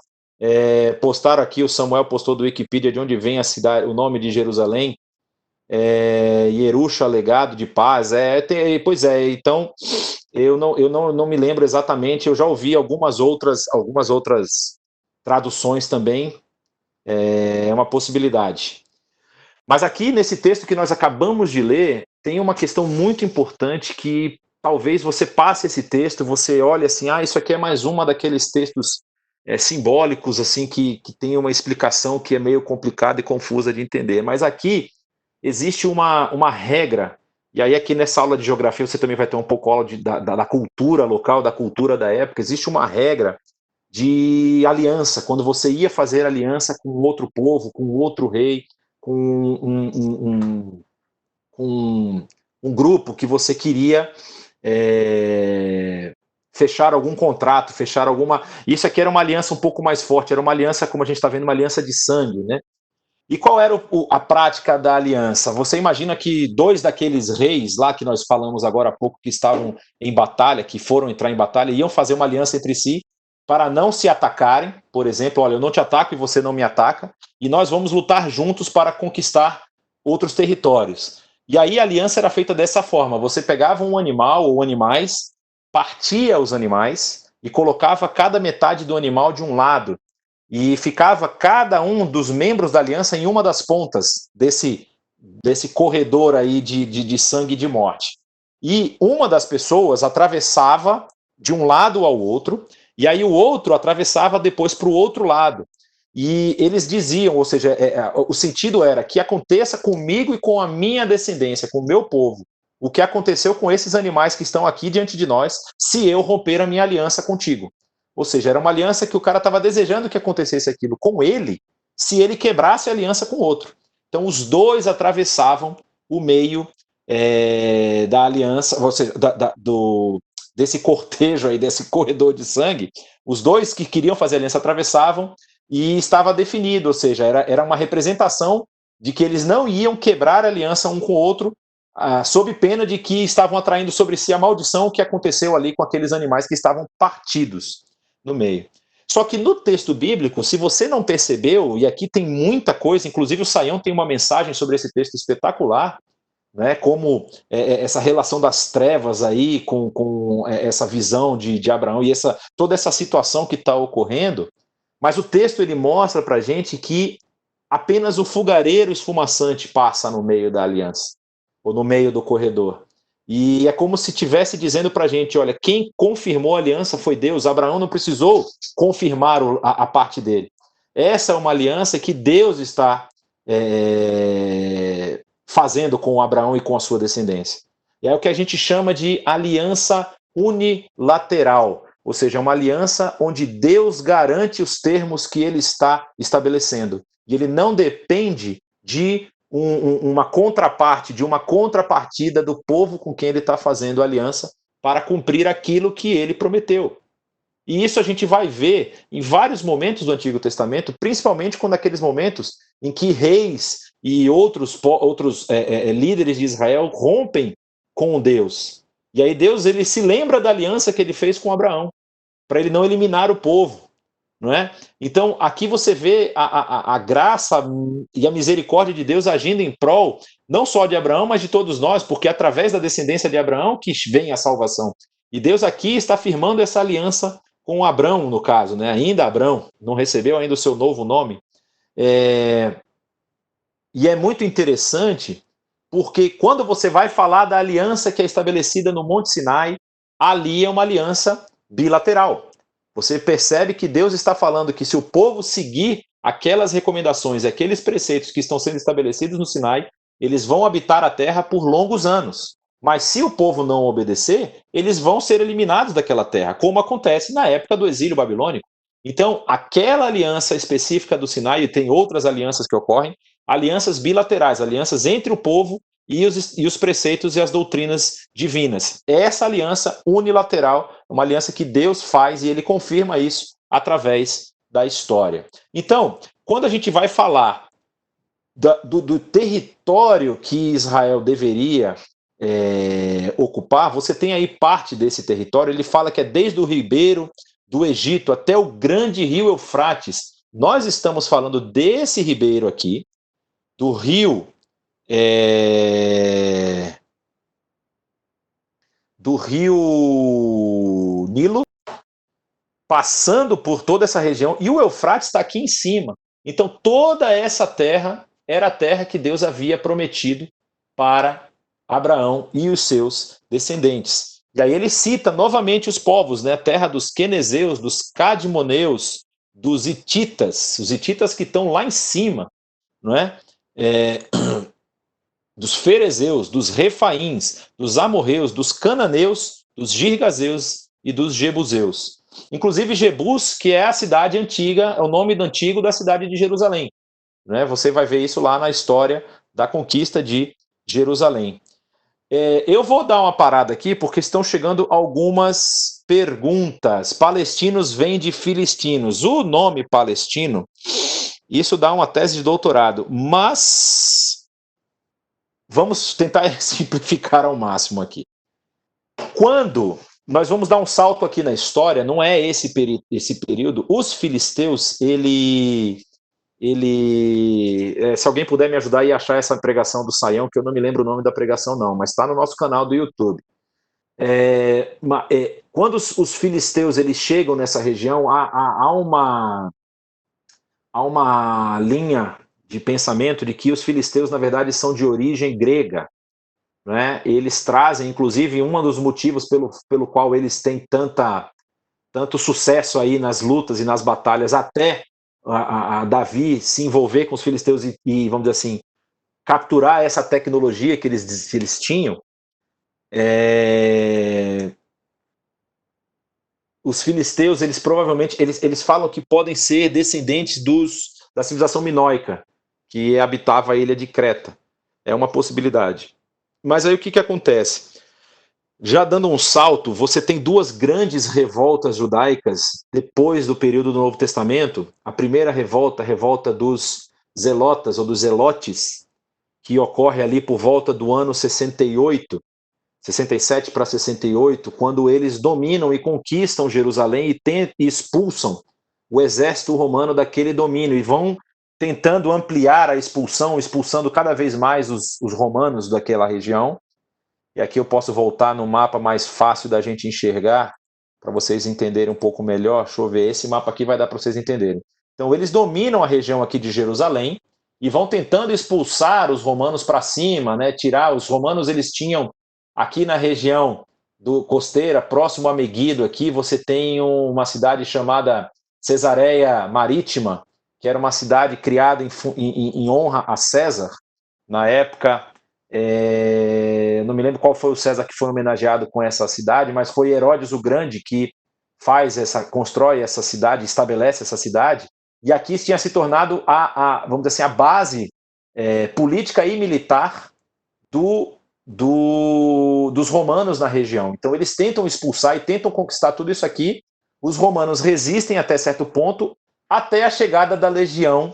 Postaram aqui, o Samuel postou do Wikipedia de onde vem a cidade, o nome de Jerusalém. Yerusha, legado de paz. Pois é, então eu não me lembro exatamente, eu já ouvi algumas outras traduções também, é uma possibilidade. Mas aqui nesse texto que nós acabamos de ler, tem uma questão muito importante que talvez você passe esse texto, você olhe assim, isso aqui é mais uma daqueles textos simbólicos, assim, que tem uma explicação que é meio complicada e confusa de entender. Mas aqui existe uma regra, e aí aqui nessa aula de geografia você também vai ter um pouco aula da cultura local, da cultura da época. Existe uma regra de aliança, quando você ia fazer aliança com outro povo, com outro rei, com um grupo que você queria fechar algum contrato, fechar alguma... Isso aqui era uma aliança um pouco mais forte, era uma aliança, como a gente está vendo, uma aliança de sangue, né? E qual era a prática da aliança? Você imagina que dois daqueles reis lá que nós falamos agora há pouco, que estavam em batalha, que foram entrar em batalha, iam fazer uma aliança entre si para não se atacarem. Por exemplo, olha, eu não te ataco e você não me ataca, e nós vamos lutar juntos para conquistar outros territórios. E aí a aliança era feita dessa forma: você pegava um animal ou animais, partia os animais e colocava cada metade do animal de um lado, e ficava cada um dos membros da aliança em uma das pontas desse corredor aí de sangue e de morte. E uma das pessoas atravessava de um lado ao outro, e aí o outro atravessava depois para o outro lado. E eles diziam, ou seja, o sentido era que aconteça comigo e com a minha descendência, com o meu povo, o que aconteceu com esses animais que estão aqui diante de nós, se eu romper a minha aliança contigo. Ou seja, era uma aliança que o cara estava desejando que acontecesse aquilo com ele, se ele quebrasse a aliança com o outro. Então, os dois atravessavam o meio da aliança, ou seja, desse cortejo aí, desse corredor de sangue. Os dois que queriam fazer aliança atravessavam e estava definido, ou seja, era uma representação de que eles não iam quebrar a aliança um com o outro, sob pena de que estavam atraindo sobre si a maldição que aconteceu ali com aqueles animais que estavam partidos no meio. Só que no texto bíblico, se você não percebeu, e aqui tem muita coisa, inclusive o Saião tem uma mensagem sobre esse texto espetacular, né, como essa relação das trevas aí com essa visão de Abraão e toda essa situação que está ocorrendo, mas o texto ele mostra para a gente que apenas o fogareiro esfumaçante passa no meio da aliança, ou no meio do corredor. E é como se estivesse dizendo para a gente, olha, quem confirmou a aliança foi Deus. Abraão não precisou confirmar a parte dele. Essa é uma aliança que Deus está fazendo com Abraão e com a sua descendência. E é o que a gente chama de aliança unilateral, ou seja, uma aliança onde Deus garante os termos que ele está estabelecendo. E ele não depende de uma contraparte, de uma contrapartida do povo com quem ele está fazendo aliança para cumprir aquilo que ele prometeu. E isso a gente vai ver em vários momentos do Antigo Testamento, principalmente quando aqueles momentos em que reis e outros líderes de Israel rompem com Deus. E aí Deus ele se lembra da aliança que ele fez com Abraão, para ele não eliminar o povo. Não é? Então, aqui você vê a graça e a misericórdia de Deus agindo em prol, não só de Abraão, mas de todos nós, porque é através da descendência de Abraão que vem a salvação. E Deus aqui está firmando essa aliança com Abrão, no caso, né? Ainda Abrão, não recebeu ainda o seu novo nome. E é muito interessante, porque quando você vai falar da aliança que é estabelecida no Monte Sinai, ali é uma aliança bilateral. Você percebe que Deus está falando que se o povo seguir aquelas recomendações, aqueles preceitos que estão sendo estabelecidos no Sinai, eles vão habitar a terra por longos anos. Mas se o povo não obedecer, eles vão ser eliminados daquela terra, como acontece na época do exílio babilônico. Então, aquela aliança específica do Sinai, e tem outras alianças que ocorrem, alianças bilaterais, alianças entre o povo e os preceitos e as doutrinas divinas. Essa aliança unilateral é uma aliança que Deus faz e ele confirma isso através da história. Então, quando a gente vai falar do território que Israel deveria ocupar, você tem aí parte desse território, ele fala que é desde o ribeiro do Egito até o grande rio Eufrates. Nós estamos falando desse ribeiro aqui, do rio Nilo, passando por toda essa região, e o Eufrates está aqui em cima. Então toda essa terra era a terra que Deus havia prometido para Abraão e os seus descendentes. E aí ele cita novamente os povos, né? A terra dos quenezeus, dos cadmoneus, dos hititas, os hititas que estão lá em cima, não é? Dos ferezeus, dos refaíns, dos amorreus, dos cananeus, dos girgazeus e dos jebuseus. Inclusive Jebus, que é a cidade antiga, é o nome antigo da cidade de Jerusalém. Né? Você vai ver isso lá na história da conquista de Jerusalém. Eu vou dar uma parada aqui, porque estão chegando algumas perguntas. Palestinos vêm de filistinos. O nome palestino, isso dá uma tese de doutorado, mas vamos tentar simplificar ao máximo aqui. Quando nós vamos dar um salto aqui na história, não é esse período, os filisteus, se alguém puder me ajudar e achar essa pregação do Saião, que eu não me lembro o nome da pregação não, mas está no nosso canal do YouTube. Quando os filisteus eles chegam nessa região, há uma linha de pensamento de que os filisteus, na verdade, são de origem grega. Né? Eles trazem, inclusive, um dos motivos pelo qual eles têm tanto sucesso aí nas lutas e nas batalhas, até a Davi se envolver com os filisteus e, vamos dizer assim, capturar essa tecnologia que eles tinham. Os filisteus, eles provavelmente, eles falam que podem ser descendentes da civilização minoica, que habitava a ilha de Creta. É uma possibilidade. Mas aí o que acontece? Já dando um salto, você tem duas grandes revoltas judaicas depois do período do Novo Testamento. A primeira revolta, a revolta dos zelotas ou dos zelotes, que ocorre ali por volta do ano 68, 67 para 68, quando eles dominam e conquistam Jerusalém e expulsam o exército romano daquele domínio e vão tentando ampliar a expulsão, expulsando cada vez mais os romanos daquela região. E aqui eu posso voltar no mapa mais fácil da gente enxergar, para vocês entenderem um pouco melhor. Deixa eu ver, esse mapa aqui vai dar para vocês entenderem. Então eles dominam a região aqui de Jerusalém e vão tentando expulsar os romanos para cima, né? Tirar os romanos, eles tinham aqui na região do costeira, próximo a Meguido, aqui você tem uma cidade chamada Cesareia Marítima, que era uma cidade criada em honra a César. Na época, não me lembro qual foi o César que foi homenageado com essa cidade, mas foi Herodes o Grande que constrói essa cidade, estabelece essa cidade, e aqui tinha se tornado vamos dizer assim, a base política e militar dos romanos na região. Então eles tentam expulsar e tentam conquistar tudo isso aqui. Os romanos resistem até certo ponto, até a chegada da legião,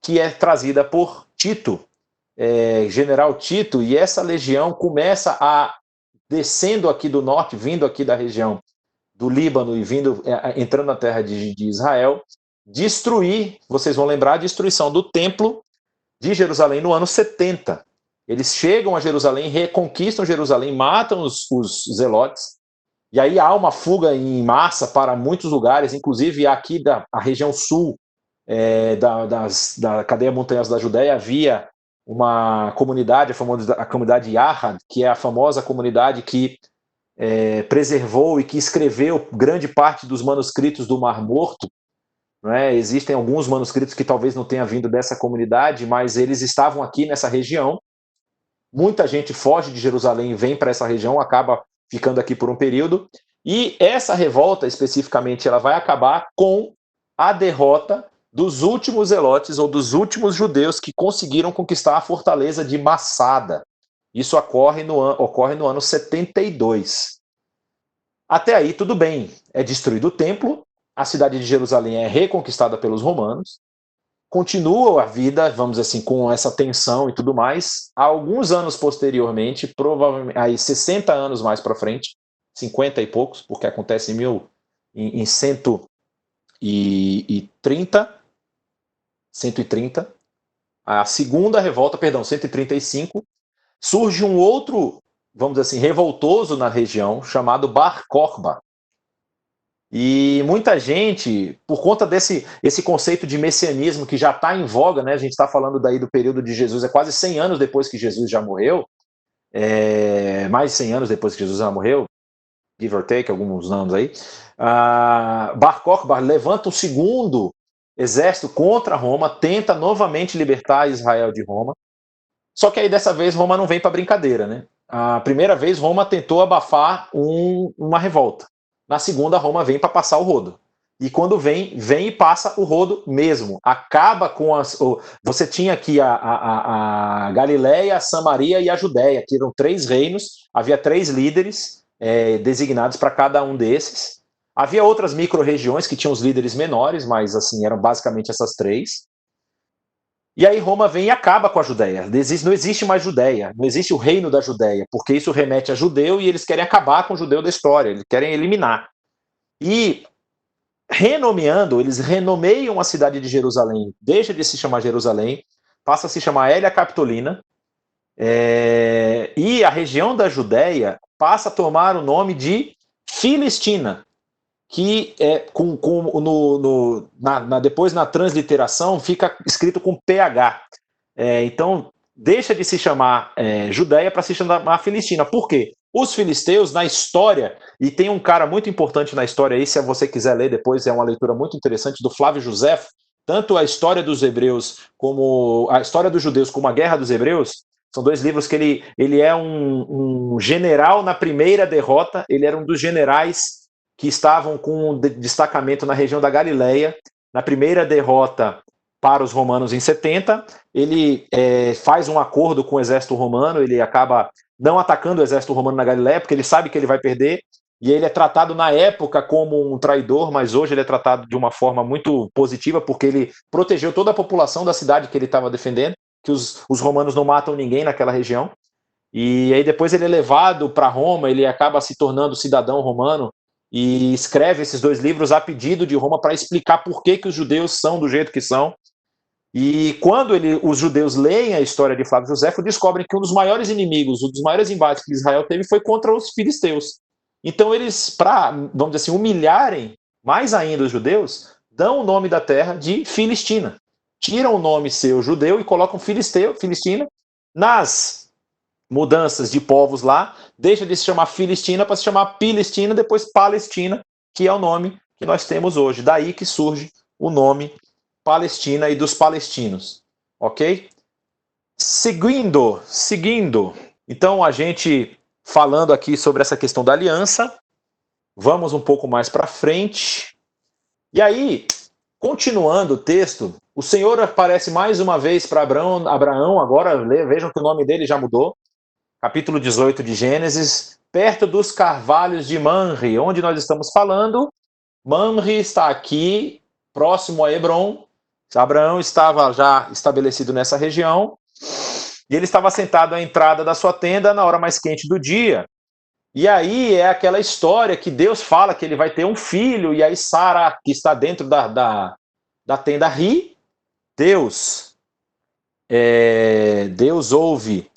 que é trazida por Tito, general Tito, e essa legião começa descendo aqui do norte, vindo aqui da região do Líbano e entrando na terra de Israel, destruir, vocês vão lembrar, a destruição do templo de Jerusalém no ano 70. Eles chegam a Jerusalém, reconquistam Jerusalém, matam os zelotes, e aí há uma fuga em massa para muitos lugares, inclusive aqui da região sul da cadeia montanhosa da Judéia, havia uma comunidade, a comunidade Yahad, que é a famosa comunidade que preservou e que escreveu grande parte dos manuscritos do Mar Morto. Né? Existem alguns manuscritos que talvez não tenham vindo dessa comunidade, mas eles estavam aqui nessa região. Muita gente foge de Jerusalém e vem para essa região, acaba ficando aqui por um período. E essa revolta, especificamente, ela vai acabar com a derrota dos últimos zelotes ou dos últimos judeus que conseguiram conquistar a fortaleza de Massada. Isso ocorre no ano 72. Até aí, tudo bem. É destruído o templo, a cidade de Jerusalém é reconquistada pelos romanos, continua a vida, vamos dizer assim, com essa tensão e tudo mais. Alguns anos posteriormente, provavelmente, aí 60 anos mais para frente, 50 e poucos, porque acontece em 130, a segunda revolta, perdão, 135, surge um outro, vamos dizer assim, revoltoso na região, chamado Bar Kokhba. E muita gente, por conta esse conceito de messianismo que já está em voga, né? A gente está falando daí do período de Jesus, é quase 100 anos depois que Jesus já morreu, mais de 100 anos depois que Jesus já morreu, give or take, alguns anos aí, Bar Kokhba levanta um segundo exército contra Roma, tenta novamente libertar Israel de Roma, só que aí dessa vez Roma não vem para brincadeira, né? A primeira vez Roma tentou abafar uma revolta. Na segunda, Roma vem para passar o rodo. E quando vem e passa o rodo mesmo. Acaba com as. Você tinha aqui a Galiléia, a Samaria e a Judéia, que eram 3 reinos, havia 3 líderes designados para cada um desses. Havia outras micro-regiões que tinham os líderes menores, mas assim, eram basicamente essas 3. E aí Roma vem e acaba com a Judéia. Não existe mais Judéia, não existe o reino da Judéia, porque isso remete a judeu e eles querem acabar com o judeu da história, eles querem eliminar. E eles renomeiam a cidade de Jerusalém, deixa de se chamar Jerusalém, passa a se chamar Hélia Capitolina, e a região da Judéia passa a tomar o nome de Filistina, que depois na transliteração fica escrito com PH. Então, deixa de se chamar Judéia para se chamar Filistina. Por quê? Os filisteus, na história, e tem um cara muito importante na história aí, se você quiser ler depois, é uma leitura muito interessante, do Flávio Josefo, tanto a história dos hebreus, como a história dos judeus, como a guerra dos hebreus, são 2 livros que ele é um general na primeira derrota, ele era um dos generais que estavam com um destacamento na região da Galileia, na primeira derrota para os romanos em 70, ele faz um acordo com o exército romano, ele acaba não atacando o exército romano na Galileia, porque ele sabe que ele vai perder, e ele é tratado na época como um traidor, mas hoje ele é tratado de uma forma muito positiva, porque ele protegeu toda a população da cidade que ele estava defendendo, que os romanos não matam ninguém naquela região, e aí depois ele é levado para Roma, ele acaba se tornando cidadão romano, e escreve esses 2 livros a pedido de Roma para explicar por que os judeus são do jeito que são. E quando os judeus leem a história de Flávio Josefo, descobrem que um dos maiores inimigos, um dos maiores embates que Israel teve foi contra os filisteus. Então eles, para, vamos dizer assim, humilharem mais ainda os judeus, dão o nome da terra de Filistina. Tiram o nome seu judeu e colocam Filistina nas mudanças de povos lá, deixa de se chamar Filistina para se chamar Pilestina, depois Palestina, que é o nome que nós temos hoje. Daí que surge o nome Palestina e dos palestinos, ok? Seguindo. Então, a gente falando aqui sobre essa questão da aliança, vamos um pouco mais para frente. E aí, continuando o texto, o Senhor aparece mais uma vez para Abraão, agora vejam que o nome dele já mudou, capítulo 18 de Gênesis, perto dos carvalhos de Manre, onde nós estamos falando. Manre está aqui, próximo a Hebron. Abraão estava já estabelecido nessa região, e ele estava sentado à entrada da sua tenda na hora mais quente do dia. E aí é aquela história que Deus fala que ele vai ter um filho, e aí Sara, que está dentro da tenda, ri. Deus ouve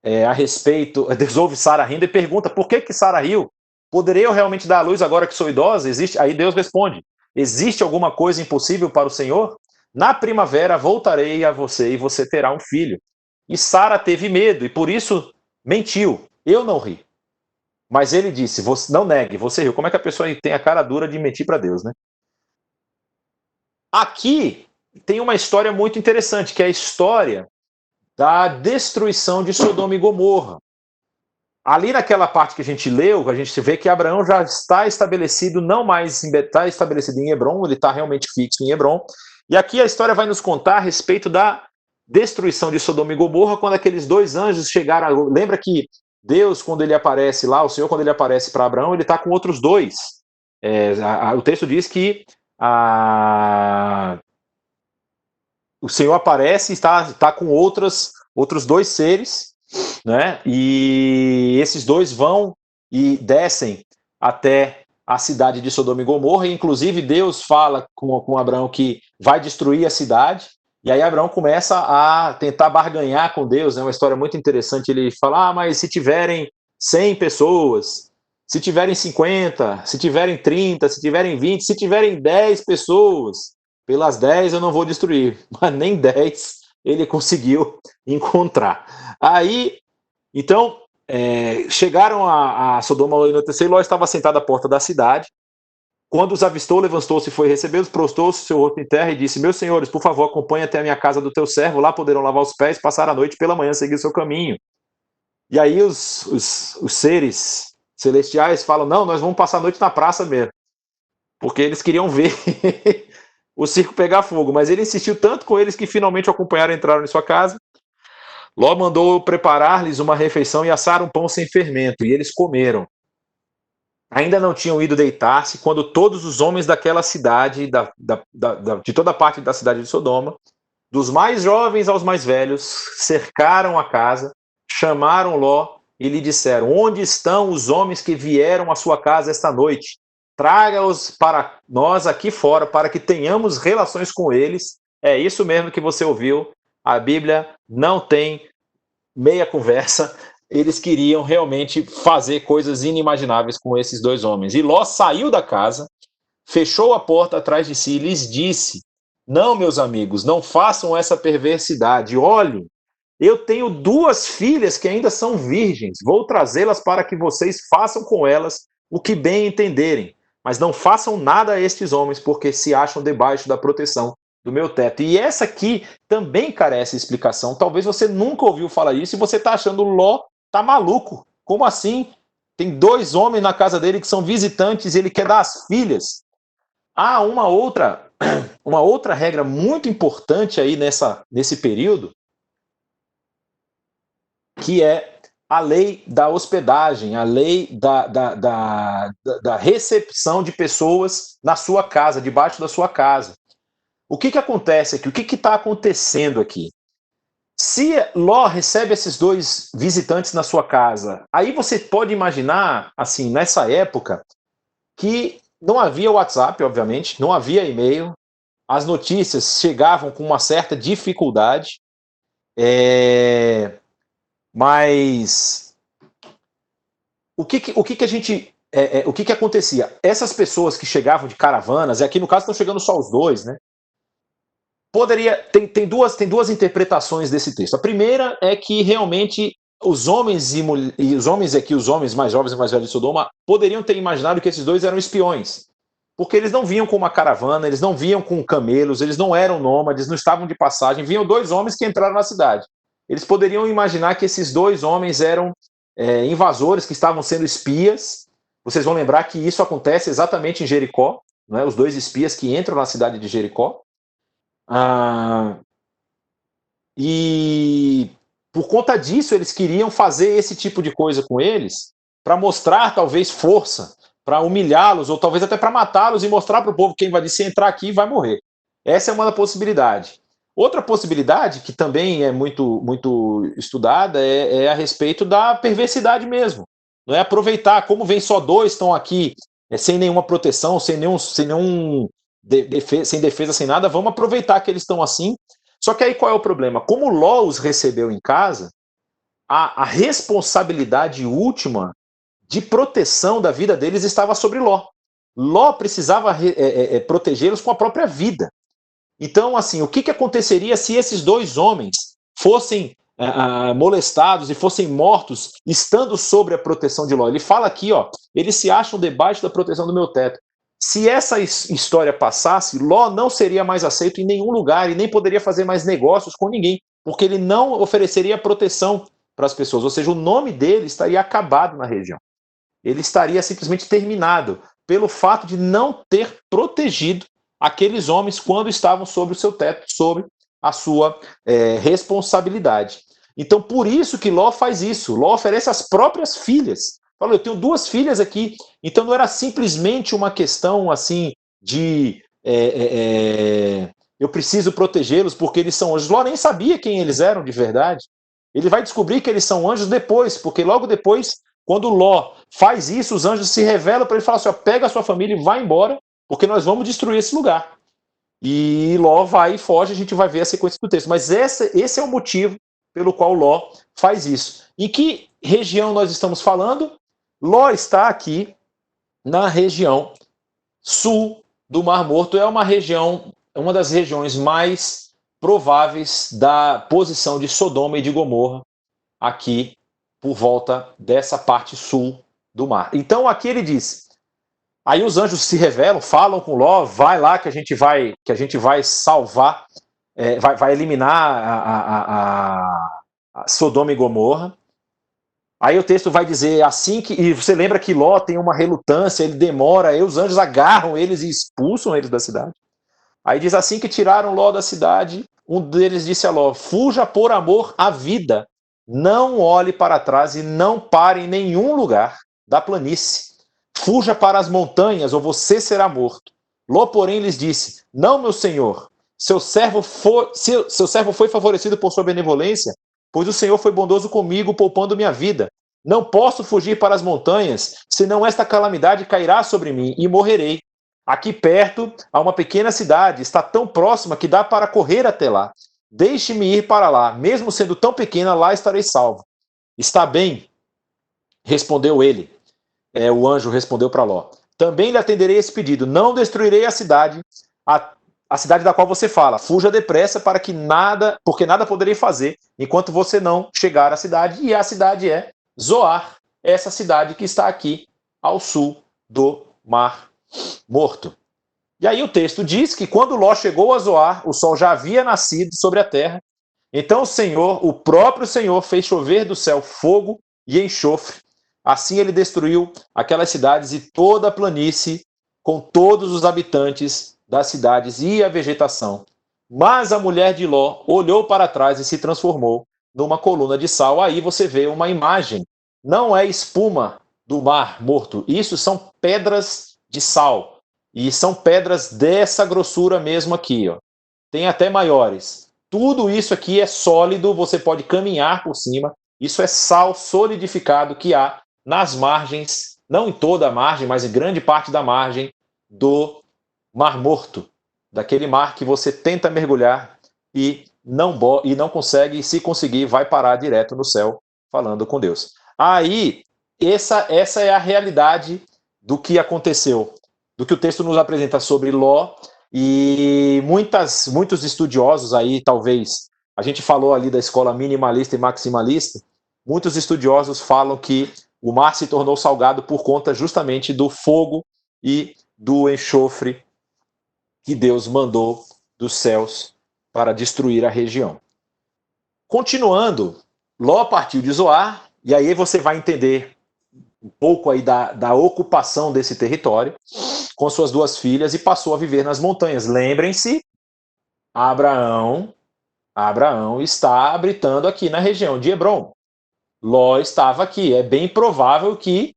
a respeito, Deus ouve Sara rindo e pergunta por que Sara riu? Poderei eu realmente dar à luz agora que sou idosa? Aí Deus responde, existe alguma coisa impossível para o Senhor? Na primavera voltarei a você e você terá um filho. E Sara teve medo e por isso mentiu. Eu não ri. Mas ele disse, não negue, você riu. Como é que a pessoa tem a cara dura de mentir para Deus, né? Aqui tem uma história muito interessante, que é a história da destruição de Sodoma e Gomorra. Ali naquela parte que a gente leu, a gente vê que Abraão já está estabelecido, não mais está estabelecido em Hebrom, ele está realmente fixo em Hebrom. E aqui a história vai nos contar a respeito da destruição de Sodoma e Gomorra, quando aqueles dois anjos chegaram. Lembra que Deus, quando ele aparece lá, o Senhor, quando ele aparece para Abraão, ele está com outros dois. O texto diz que o Senhor aparece e está com outros dois seres, né? E esses dois vão e descem até a cidade de Sodoma e Gomorra, e inclusive Deus fala com Abraão que vai destruir a cidade, e aí Abraão começa a tentar barganhar com Deus, né? Uma história muito interessante, ele fala, mas se tiverem 100 pessoas, se tiverem 50, se tiverem 30, se tiverem 20, se tiverem 10 pessoas, pelas 10 eu não vou destruir, mas nem 10 ele conseguiu encontrar. Aí, então, chegaram a Sodoma ao anoitecer, Ló estava sentado à porta da cidade. Quando os avistou, levantou-se e foi recebê-los, prostou-se seu rosto em terra e disse, meus senhores, por favor, acompanhe até a minha casa do teu servo, lá poderão lavar os pés, passar a noite, pela manhã seguir o seu caminho. E aí os seres celestiais falam, não, nós vamos passar a noite na praça mesmo, porque eles queriam ver o circo pegar fogo, mas ele insistiu tanto com eles que finalmente o acompanharam e entraram em sua casa. Ló mandou preparar-lhes uma refeição e assar um pão sem fermento, e eles comeram. Ainda não tinham ido deitar-se quando todos os homens daquela cidade, de toda a parte da cidade de Sodoma, dos mais jovens aos mais velhos, cercaram a casa, chamaram Ló e lhe disseram, onde estão os homens que vieram à sua casa esta noite? Traga-os para nós aqui fora, para que tenhamos relações com eles. É isso mesmo que você ouviu. A Bíblia não tem meia conversa. Eles queriam realmente fazer coisas inimagináveis com esses dois homens. E Ló saiu da casa, fechou a porta atrás de si e lhes disse, não, meus amigos, não façam essa perversidade. Olhem, eu tenho 2 filhas que ainda são virgens. Vou trazê-las para que vocês façam com elas o que bem entenderem. Mas não façam nada a estes homens, porque se acham debaixo da proteção do meu teto. E essa aqui também carece de explicação. Talvez você nunca ouviu falar isso e você está achando Ló tá maluco. Como assim? Tem 2 homens na casa dele que são visitantes e ele quer dar as filhas. Há uma outra regra muito importante aí nesse período, que é a lei da hospedagem, a lei da recepção de pessoas na sua casa, debaixo da sua casa. O que acontece aqui? O que está acontecendo aqui? Se Ló recebe esses 2 visitantes na sua casa, aí você pode imaginar, assim, nessa época, que não havia WhatsApp, obviamente, não havia e-mail, as notícias chegavam com uma certa dificuldade, mas o que a gente, o que acontecia? Essas pessoas que chegavam de caravanas, e aqui no caso estão chegando só os 2, né? Tem duas interpretações desse texto. A primeira é que realmente os homens os homens mais jovens e mais velhos de Sodoma poderiam ter imaginado que esses 2 eram espiões, porque eles não vinham com uma caravana, eles não vinham com camelos, eles não eram nômades, não estavam de passagem, vinham 2 homens que entraram na cidade. Eles poderiam imaginar que esses 2 homens eram invasores, que estavam sendo espias. Vocês vão lembrar que isso acontece exatamente em Jericó, né? Os 2 espias que entram na cidade de Jericó. E por conta disso eles queriam fazer esse tipo de coisa com eles para mostrar talvez força, para humilhá-los ou talvez até para matá-los e mostrar para o povo que quem vai se entrar aqui vai morrer. Essa é uma possibilidade. Outra possibilidade que também é muito estudada é a respeito da perversidade mesmo. Não é aproveitar, como vem só 2 estão aqui sem nenhuma proteção, sem defesa, sem nada, vamos aproveitar que eles estão assim. Só que aí qual é o problema? Como Ló os recebeu em casa, a responsabilidade última de proteção da vida deles estava sobre Ló. Ló precisava protegê-los com a própria vida. Então, assim, o que aconteceria se esses 2 homens fossem molestados e fossem mortos estando sobre a proteção de Ló? Ele fala aqui, ó, eles se acham debaixo da proteção do meu teto. Se essa história passasse, Ló não seria mais aceito em nenhum lugar e nem poderia fazer mais negócios com ninguém, porque ele não ofereceria proteção para as pessoas, ou seja, o nome dele estaria acabado na região. Ele estaria simplesmente terminado pelo fato de não ter protegido aqueles homens quando estavam sobre o seu teto, sobre a sua responsabilidade. Então, por isso que Ló faz isso. Ló oferece as próprias filhas. Falou, eu tenho 2 filhas aqui. Então, não era simplesmente uma questão assim de eu preciso protegê-los porque eles são anjos. Ló nem sabia quem eles eram de verdade. Ele vai descobrir que eles são anjos depois, porque logo depois, quando Ló faz isso, os anjos se revelam para ele e falam assim, ó, pega a sua família e vai embora, porque nós vamos destruir esse lugar. E Ló vai e foge, a gente vai ver a sequência do texto. Mas esse é o motivo pelo qual Ló faz isso. Em que região nós estamos falando? Ló está aqui na região sul do Mar Morto. É uma das regiões mais prováveis da posição de Sodoma e de Gomorra, aqui por volta dessa parte sul do mar. Então aqui ele diz, aí os anjos se revelam, falam com Ló, vai lá que a gente vai salvar, vai eliminar a Sodoma e Gomorra. Aí o texto vai dizer assim que, e você lembra que Ló tem uma relutância, ele demora, aí os anjos agarram eles e expulsam eles da cidade. Aí diz assim que tiraram Ló da cidade, um deles disse a Ló, fuja por amor à vida, não olhe para trás e não pare em nenhum lugar da planície. Fuja para as montanhas ou você será morto. Ló, porém, lhes disse, não, meu senhor, seu servo foi favorecido por sua benevolência, pois o Senhor foi bondoso comigo, poupando minha vida. Não posso fugir para as montanhas, senão esta calamidade cairá sobre mim e morrerei. Aqui perto há uma pequena cidade, está tão próxima que dá para correr até lá. Deixe-me ir para lá, mesmo sendo tão pequena, lá estarei salvo. Está bem, respondeu ele. O anjo respondeu para Ló. Também lhe atenderei esse pedido. Não destruirei a cidade da qual você fala. Fuja depressa porque nada poderei fazer enquanto você não chegar à cidade. E a cidade é Zoar, essa cidade que está aqui ao sul do Mar Morto. E aí o texto diz que quando Ló chegou a Zoar, o sol já havia nascido sobre a terra. Então o próprio Senhor, fez chover do céu fogo e enxofre. Assim ele destruiu aquelas cidades e toda a planície, com todos os habitantes das cidades e a vegetação. Mas a mulher de Ló olhou para trás e se transformou numa coluna de sal. Aí você vê uma imagem. Não é espuma do Mar Morto. Isso são pedras de sal. E são pedras dessa grossura mesmo aqui, ó. Tem até maiores. Tudo isso aqui é sólido, você pode caminhar por cima. Isso é sal solidificado que há nas margens, não em toda a margem, mas em grande parte da margem do Mar Morto. Daquele mar que você tenta mergulhar e não consegue, e se conseguir, vai parar direto no céu, falando com Deus. Aí, essa é a realidade do que aconteceu, do que o texto nos apresenta sobre Ló, e muitos estudiosos aí, talvez, a gente falou ali da escola minimalista e maximalista, muitos estudiosos falam que o mar se tornou salgado por conta justamente do fogo e do enxofre que Deus mandou dos céus para destruir a região. Continuando, Ló partiu de Zoar, e aí você vai entender um pouco aí da ocupação desse território, com suas 2 filhas, e passou a viver nas montanhas. Lembrem-se, Abraão está habitando aqui na região de Hebrom. Ló estava aqui. É bem provável que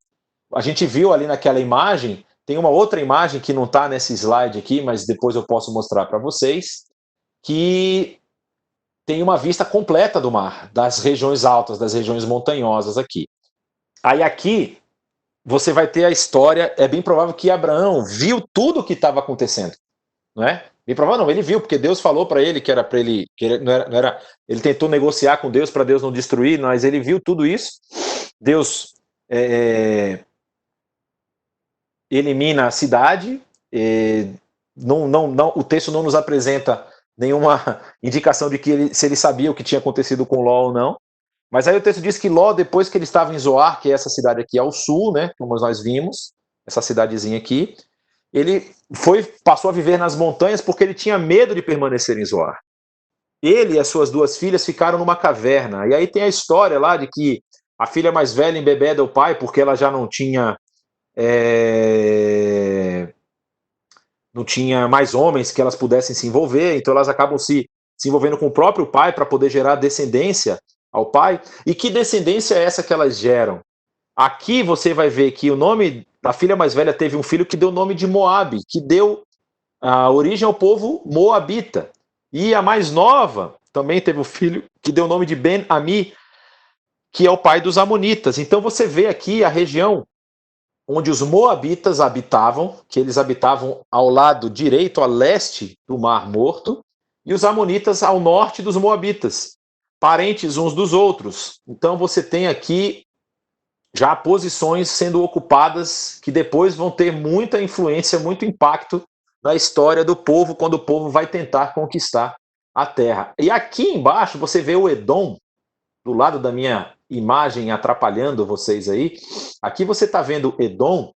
a gente viu ali naquela imagem, tem uma outra imagem que não está nesse slide aqui, mas depois eu posso mostrar para vocês, que tem uma vista completa do mar, das regiões altas, das regiões montanhosas aqui. Aí aqui você vai ter a história, é bem provável que Abraão viu tudo o que estava acontecendo, não é? Bem provável não, ele viu, porque Deus falou para ele que era para ele, ele tentou negociar com Deus para Deus não destruir, mas ele viu tudo isso. Deus elimina a cidade, o texto não nos apresenta nenhuma indicação de que se ele sabia o que tinha acontecido com Ló ou não. Mas aí o texto diz que Ló, depois que ele estava em Zoar, que é essa cidade aqui ao sul, né, como nós vimos, essa cidadezinha aqui, ele passou a viver nas montanhas porque ele tinha medo de permanecer em Zoar. ele e as suas 2 filhas ficaram numa caverna. E aí tem a história lá de que a filha mais velha embebeda o pai porque ela já não tinha mais homens que elas pudessem se envolver, então elas acabam se envolvendo com o próprio pai para poder gerar descendência ao pai. E que descendência é essa que elas geram? Aqui você vai ver que o nome da filha mais velha teve um filho que deu o nome de Moabe, que deu a origem ao povo moabita. E a mais nova também teve um filho que deu o nome de Ben-Ami, que é o pai dos amonitas. Então você vê aqui a região onde os moabitas habitavam, que eles habitavam ao lado direito, a leste do Mar Morto, e os amonitas ao norte dos moabitas, parentes uns dos outros. Então você tem aqui já posições sendo ocupadas que depois vão ter muita influência, muito impacto na história do povo, quando o povo vai tentar conquistar a terra. E aqui embaixo você vê o Edom, do lado da minha imagem atrapalhando vocês aí. Aqui você está vendo Edom.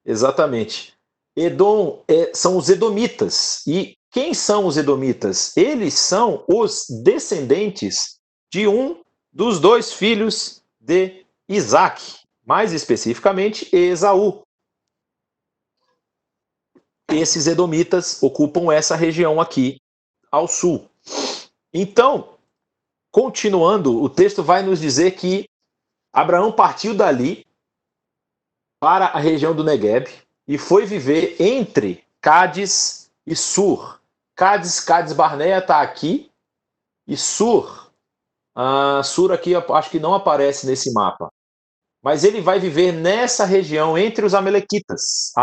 Exatamente. Edom são os edomitas. E quem são os edomitas? Eles são os descendentes de um dos 2 filhos de Isaac, mais especificamente Esaú. Esses edomitas ocupam essa região aqui ao sul. Então, continuando, o texto vai nos dizer que Abraão partiu dali para a região do Negueb e foi viver entre Cádiz e Sur. Cádiz Barneia está aqui e Sur aqui eu acho que não aparece nesse mapa. Mas ele vai viver nessa região entre os amalequitas.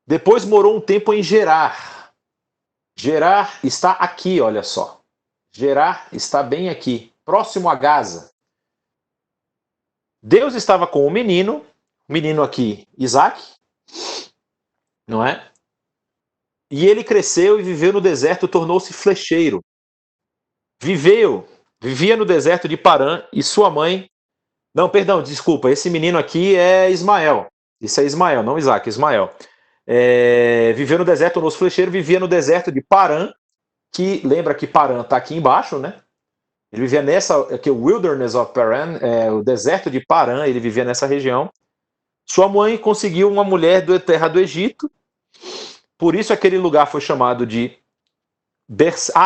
Depois morou um tempo em Gerar. Gerar está aqui, olha só. Gerar está bem aqui, próximo a Gaza. Deus estava com o menino aqui, Isaac, não é? E ele cresceu e viveu no deserto, tornou-se flecheiro. Vivia no deserto de Parã e sua mãe... Não, perdão, desculpa, esse menino aqui é Ismael. Isso é Ismael, não Isaac, Ismael. Viveu no deserto, tornou-se flecheiro, vivia no deserto de Parã, que lembra que Parã está aqui embaixo, né? Ele vivia aqui o Wilderness of Paran, o deserto de Parã, ele vivia nessa região. Sua mãe conseguiu uma mulher da terra do Egito, por isso aquele lugar foi chamado de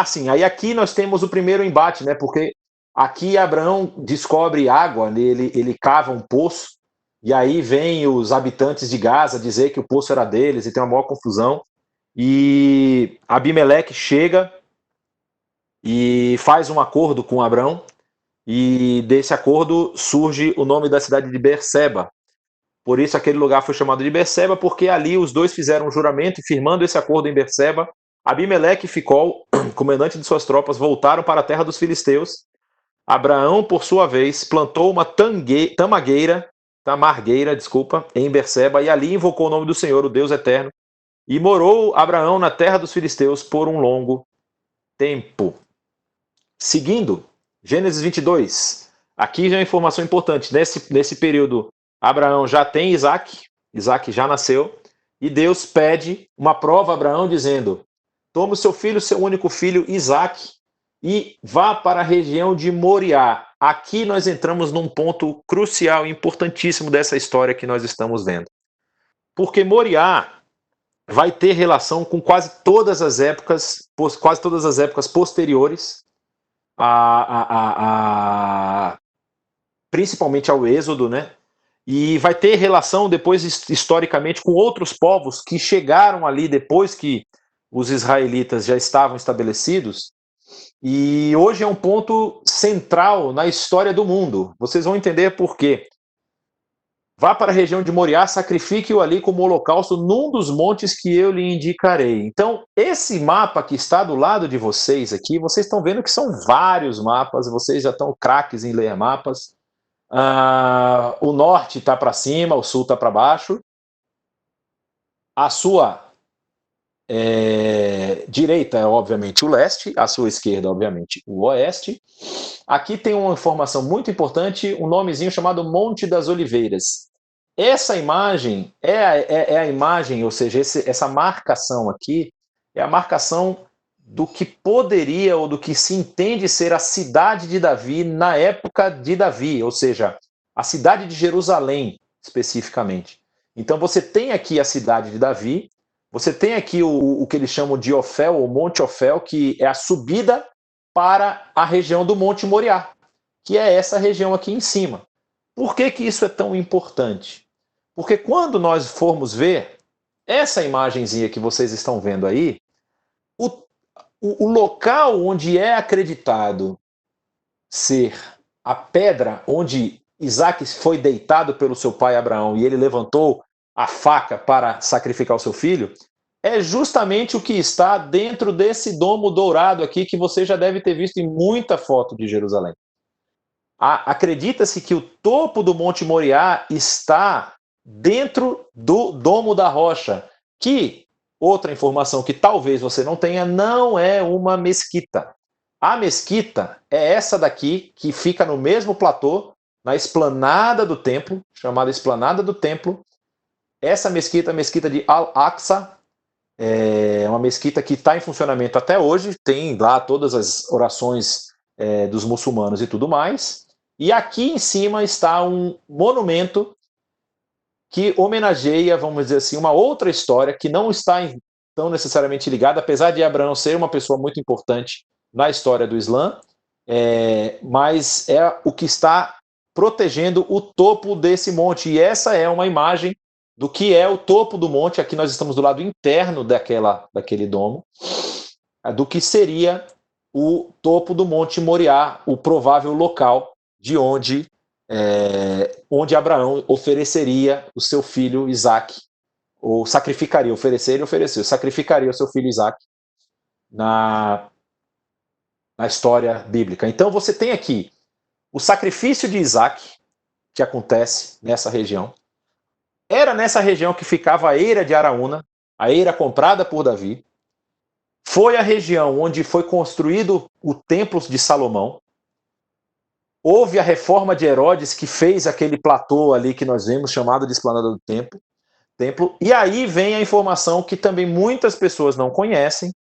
sim, aí aqui nós temos o primeiro embate, né? Porque aqui Abraão descobre água, ele cava um poço, e aí vem os habitantes de Gaza dizer que o poço era deles, e tem uma maior confusão. E Abimeleque chega e faz um acordo com Abraão, e desse acordo surge o nome da cidade de Berseba. Por isso aquele lugar foi chamado de Berseba, porque ali os 2 fizeram um juramento, e firmando esse acordo em Berseba, Abimeleque e Ficol, comandante de suas tropas, voltaram para a terra dos filisteus. Abraão, por sua vez, plantou uma tamargueira, em Berseba, e ali invocou o nome do Senhor, o Deus eterno, e morou Abraão na terra dos filisteus por um longo tempo. Seguindo, Gênesis 22. Aqui já é uma informação importante. Nesse período, Abraão já tem Isaac já nasceu, e Deus pede uma prova a Abraão, dizendo: tome o seu filho, seu único filho, Isaac, e vá para a região de Moriá. Aqui nós entramos num ponto crucial e importantíssimo dessa história que nós estamos vendo. Porque Moriá vai ter relação com quase todas as épocas posteriores, principalmente ao Êxodo, né? E vai ter relação depois, historicamente, com outros povos que chegaram ali depois que os israelitas já estavam estabelecidos. E hoje é um ponto central na história do mundo. Vocês vão entender por quê. Vá para a região de Moriá, sacrifique-o ali como holocausto num dos montes que eu lhe indicarei. Então, esse mapa que está do lado de vocês aqui, vocês estão vendo que são vários mapas, vocês já estão craques em ler mapas. O norte está para cima, o sul está para baixo. A sua direita é, obviamente, o leste, a sua esquerda, obviamente, o oeste. Aqui tem uma informação muito importante, um nomezinho chamado Monte das Oliveiras. essa imagem é a imagem, ou seja, essa marcação aqui é a marcação do que poderia ou do que se entende ser a cidade de Davi na época de Davi, ou seja, a cidade de Jerusalém, especificamente. Então você tem aqui a cidade de Davi, você tem aqui o que eles chamam de Ofel, ou Monte Ofel, que é a subida para a região do Monte Moriá, que é essa região aqui em cima. Por que que isso é tão importante? Porque quando nós formos ver essa imagenzinha que vocês estão vendo aí, o, o local onde é acreditado ser a pedra onde Isaac foi deitado pelo seu pai Abraão e ele levantou a faca para sacrificar o seu filho, é justamente o que está dentro desse domo dourado aqui que você já deve ter visto em muita foto de Jerusalém. Acredita-se que o topo do Monte Moriá está dentro do Domo da Rocha, que, outra informação que talvez você não tenha, não é uma mesquita. A mesquita é essa daqui, que fica no mesmo platô, na esplanada do templo, chamada Esplanada do Templo. Essa mesquita, a mesquita de Al-Aqsa, é uma mesquita que está em funcionamento até hoje, tem lá todas as orações dos muçulmanos e tudo mais. E aqui em cima está um monumento que homenageia, vamos dizer assim, uma outra história que não está tão necessariamente ligada, apesar de Abraão ser uma pessoa muito importante na história do Islã, mas é o que está protegendo o topo desse monte. E essa é uma imagem do que é o topo do monte. Aqui nós estamos do lado interno daquele domo, do que seria o topo do Monte Moriá, o provável local de onde Abraão ofereceria o seu filho Isaac, ou sacrificaria, ofereceu, sacrificaria o seu filho Isaac na história bíblica. Então você tem aqui o sacrifício de Isaac, que acontece nessa região. Era nessa região que ficava a eira de Araúna, a eira comprada por Davi. Foi a região onde foi construído o Templo de Salomão. Houve a reforma de Herodes, que fez aquele platô ali que nós vemos, chamado de Esplanada do Templo. E aí vem a informação que também muitas pessoas não conhecem,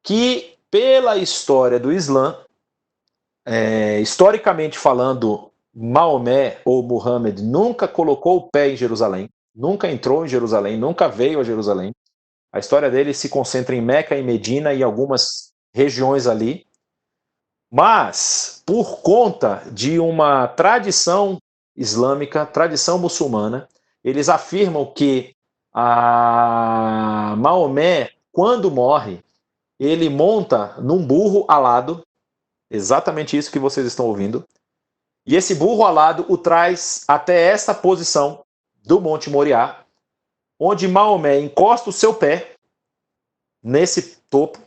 que pela história do Islã, historicamente falando, Maomé ou Muhammad nunca colocou o pé em Jerusalém, nunca entrou em Jerusalém, nunca veio a Jerusalém. A história dele se concentra em Meca e Medina e algumas regiões ali. Mas, por conta de uma tradição islâmica, tradição muçulmana, eles afirmam que Maomé, quando morre, ele monta num burro alado, exatamente isso que vocês estão ouvindo, e esse burro alado o traz até esta posição do Monte Moriá, onde Maomé encosta o seu pé nesse topo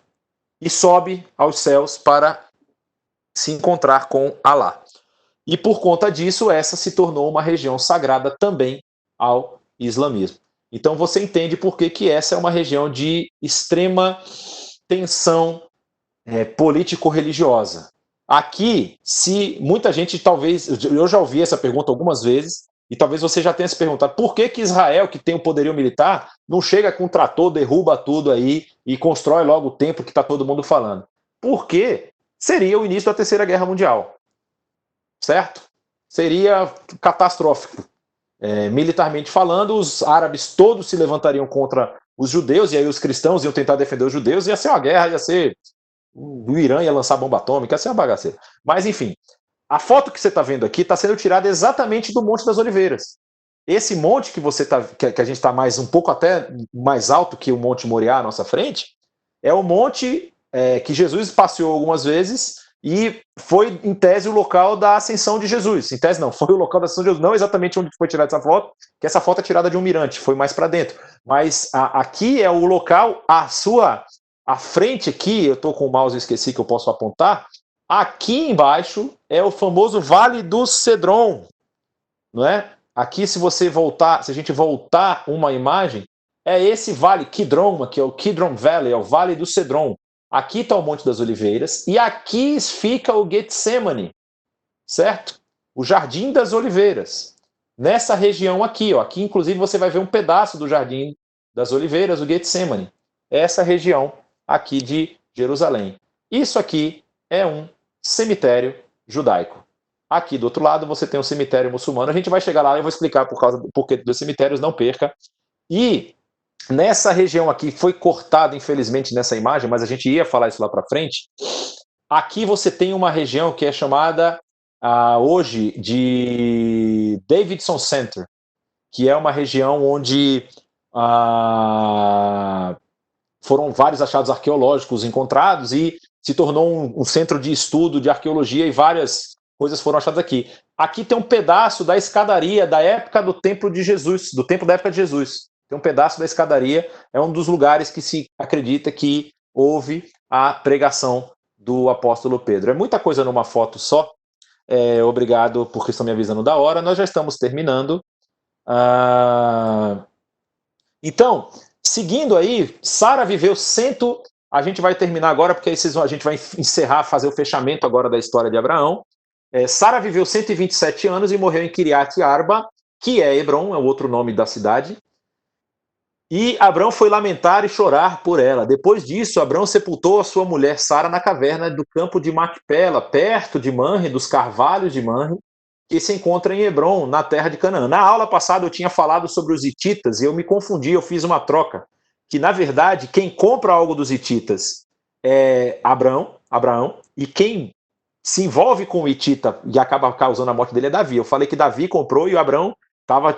e sobe aos céus para se encontrar com Alá. E por conta disso, essa se tornou uma região sagrada também ao islamismo. Então você entende por que essa é uma região de extrema tensão político-religiosa. Aqui, se muita gente, talvez, eu já ouvi essa pergunta algumas vezes, e talvez você já tenha se perguntado por que Israel, que tem o poderio militar, não chega com um trator, derruba tudo aí e constrói logo o templo que está todo mundo falando. Porque seria o início da Terceira Guerra Mundial, certo? Seria catastrófico. Militarmente falando, os árabes todos se levantariam contra os judeus, e aí os cristãos iam tentar defender os judeus, ia ser uma guerra, ia ser... O Irã ia lançar bomba atômica, ia ser uma bagaceira. Mas, enfim, a foto que você está vendo aqui está sendo tirada exatamente do Monte das Oliveiras. Esse monte que que a gente está um pouco até mais alto que o Monte Moriá à nossa frente, é o monte que Jesus passeou algumas vezes e foi, em tese, o local da ascensão de Jesus. Em tese, não, foi o local da ascensão de Jesus. Não exatamente onde foi tirada essa foto, que essa foto é tirada de um mirante, foi mais para dentro. Mas aqui é o local, a frente aqui, eu estou com o mouse e esqueci que eu posso apontar, aqui embaixo é o famoso Vale do Cedron, não é? Aqui, se a gente voltar uma imagem, é esse vale, Kidron, que é o Kidron Valley, é o Vale do Cedron. Aqui está o Monte das Oliveiras e aqui fica o Getsemane, certo? O Jardim das Oliveiras. nessa região aqui, ó. Aqui, inclusive, você vai ver um pedaço do Jardim das Oliveiras, o Getsemane. Essa região aqui de Jerusalém. Isso aqui é um cemitério judaico. Aqui do outro lado você tem um cemitério muçulmano. A gente vai chegar lá e eu vou explicar por causa do porquê dos cemitérios, não perca. E nessa região aqui foi cortado, infelizmente, nessa imagem, mas a gente ia falar isso lá para frente. Aqui você tem uma região que é chamada hoje de Davidson Center, que é uma região onde foram vários achados arqueológicos encontrados e se tornou um centro de estudo de arqueologia e várias coisas foram achadas aqui. Aqui tem um pedaço da escadaria da época do templo de Jesus, do templo da época de Jesus. Tem um pedaço da escadaria, é um dos lugares que se acredita que houve a pregação do apóstolo Pedro. É muita coisa numa foto só. Obrigado porque estão me avisando da hora. Nós já estamos terminando. Então, seguindo aí, Sara viveu cento. A gente vai terminar agora, porque aí a gente vai encerrar, fazer o fechamento agora da história de Abraão. Sara viveu 127 anos e morreu em Kiriat Arba, que é Hebron, é o outro nome da cidade. E Abrão foi lamentar e chorar por ela. Depois disso, Abrão sepultou a sua mulher Sara na caverna do campo de Macpela, perto de Manre, dos carvalhos de Manre, que se encontra em Hebron, na terra de Canaã. Na aula passada eu tinha falado sobre os hititas e eu me confundi, eu fiz uma troca. Que, na verdade, quem compra algo dos hititas é Abraão, e quem se envolve com o hitita e acaba causando a morte dele é Davi. Eu falei que Davi comprou e o Abraão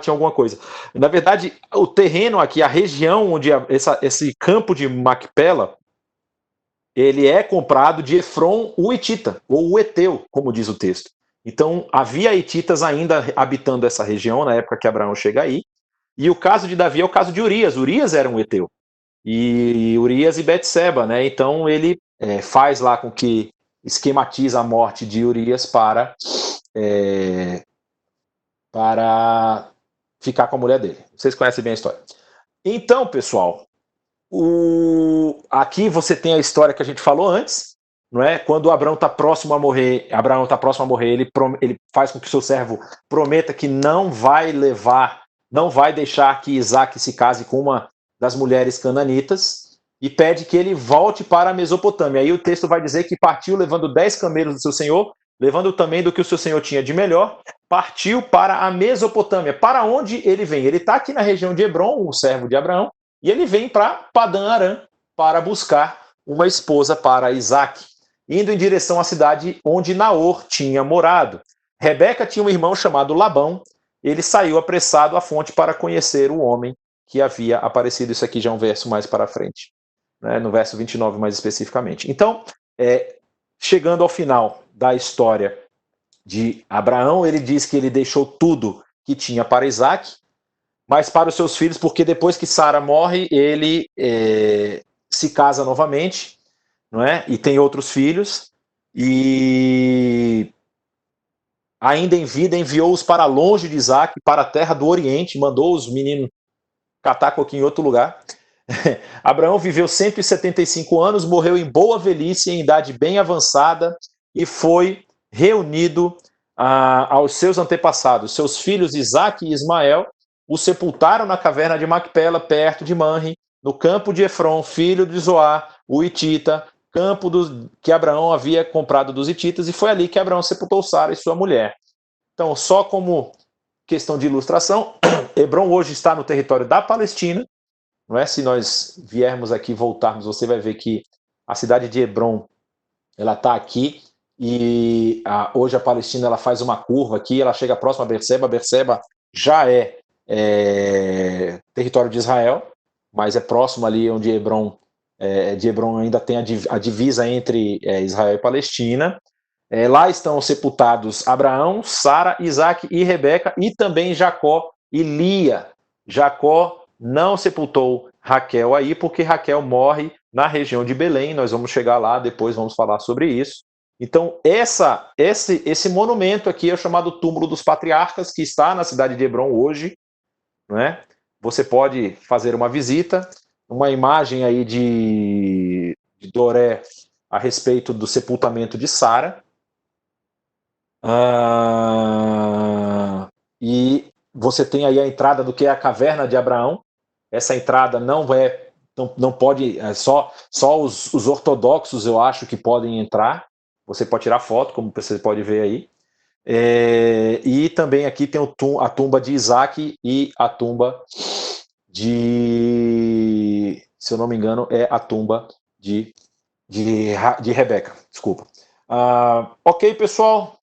tinha alguma coisa. Na verdade, o terreno aqui, a região onde esse campo de Macpela, ele é comprado de Efron, o hitita, ou o Eteu, como diz o texto. Então, havia hititas ainda habitando essa região na época que Abraão chega aí. E o caso de Davi é o caso de Urias. Urias era um Eteu. E Urias e Betseba, né? Então ele faz lá com que esquematiza a morte de Urias para ficar com a mulher dele. Vocês conhecem bem a história. Então, pessoal, aqui você tem a história que a gente falou antes, não é? Quando Abraão está próximo a morrer, ele faz com que o seu servo prometa que não vai deixar que Isaac se case com uma das mulheres cananitas e pede que ele volte para a Mesopotâmia. Aí o texto vai dizer que partiu levando 10 camelos do seu senhor, levando também do que o seu senhor tinha de melhor, partiu para a Mesopotâmia. Para onde ele vem? Ele está aqui na região de Hebron, o servo de Abraão, e ele vem para Padã Arã para buscar uma esposa para Isaac, indo em direção à cidade onde Naor tinha morado. Rebeca tinha um irmão chamado Labão. Ele saiu apressado à fonte para conhecer o homem que havia aparecido. Isso aqui já é um verso mais para frente, né? No verso 29 mais especificamente. Então, chegando ao final da história de Abraão, ele diz que ele deixou tudo que tinha para Isaac, mas para os seus filhos, porque depois que Sara morre, ele se casa novamente, não é? E tem outros filhos, e ainda em vida enviou-os para longe de Isaac, para a terra do Oriente, mandou os meninos catar coquinho em outro lugar. Abraão viveu 175 anos, morreu em boa velhice, em idade bem avançada, e foi reunido aos seus antepassados. Seus filhos Isaac e Ismael o sepultaram na caverna de Macpela, perto de Manre, no campo de Efron, filho de Zoar, o hitita, campo que Abraão havia comprado dos hititas, e foi ali que Abraão sepultou Sara e sua mulher. Então, só como questão de ilustração, Hebron hoje está no território da Palestina, não é? Se nós viermos aqui, voltarmos, você vai ver que a cidade de Hebron, ela está aqui, e hoje a Palestina ela faz uma curva aqui, ela chega próxima a Berseba. Berseba já é território de Israel, mas é próximo ali onde Hebron, de Hebron ainda tem a divisa entre Israel e Palestina. Lá estão sepultados Abraão, Sara, Isaac e Rebeca, e também Jacó e Lia. Jacó não sepultou Raquel aí, porque Raquel morre na região de Belém. Nós vamos chegar lá, depois vamos falar sobre isso. Então, esse monumento aqui é o chamado Túmulo dos Patriarcas, que está na cidade de Hebron hoje, não é? Você pode fazer uma visita, uma imagem aí de Doré a respeito do sepultamento de Sara. E você tem aí a entrada do que é a caverna de Abraão. Essa entrada não pode, só os ortodoxos, eu acho, que podem entrar. Você pode tirar foto, como você pode ver aí. E também aqui tem a tumba de Isaac e a tumba se eu não me engano, é a tumba de Rebeca. Desculpa. Ok, pessoal?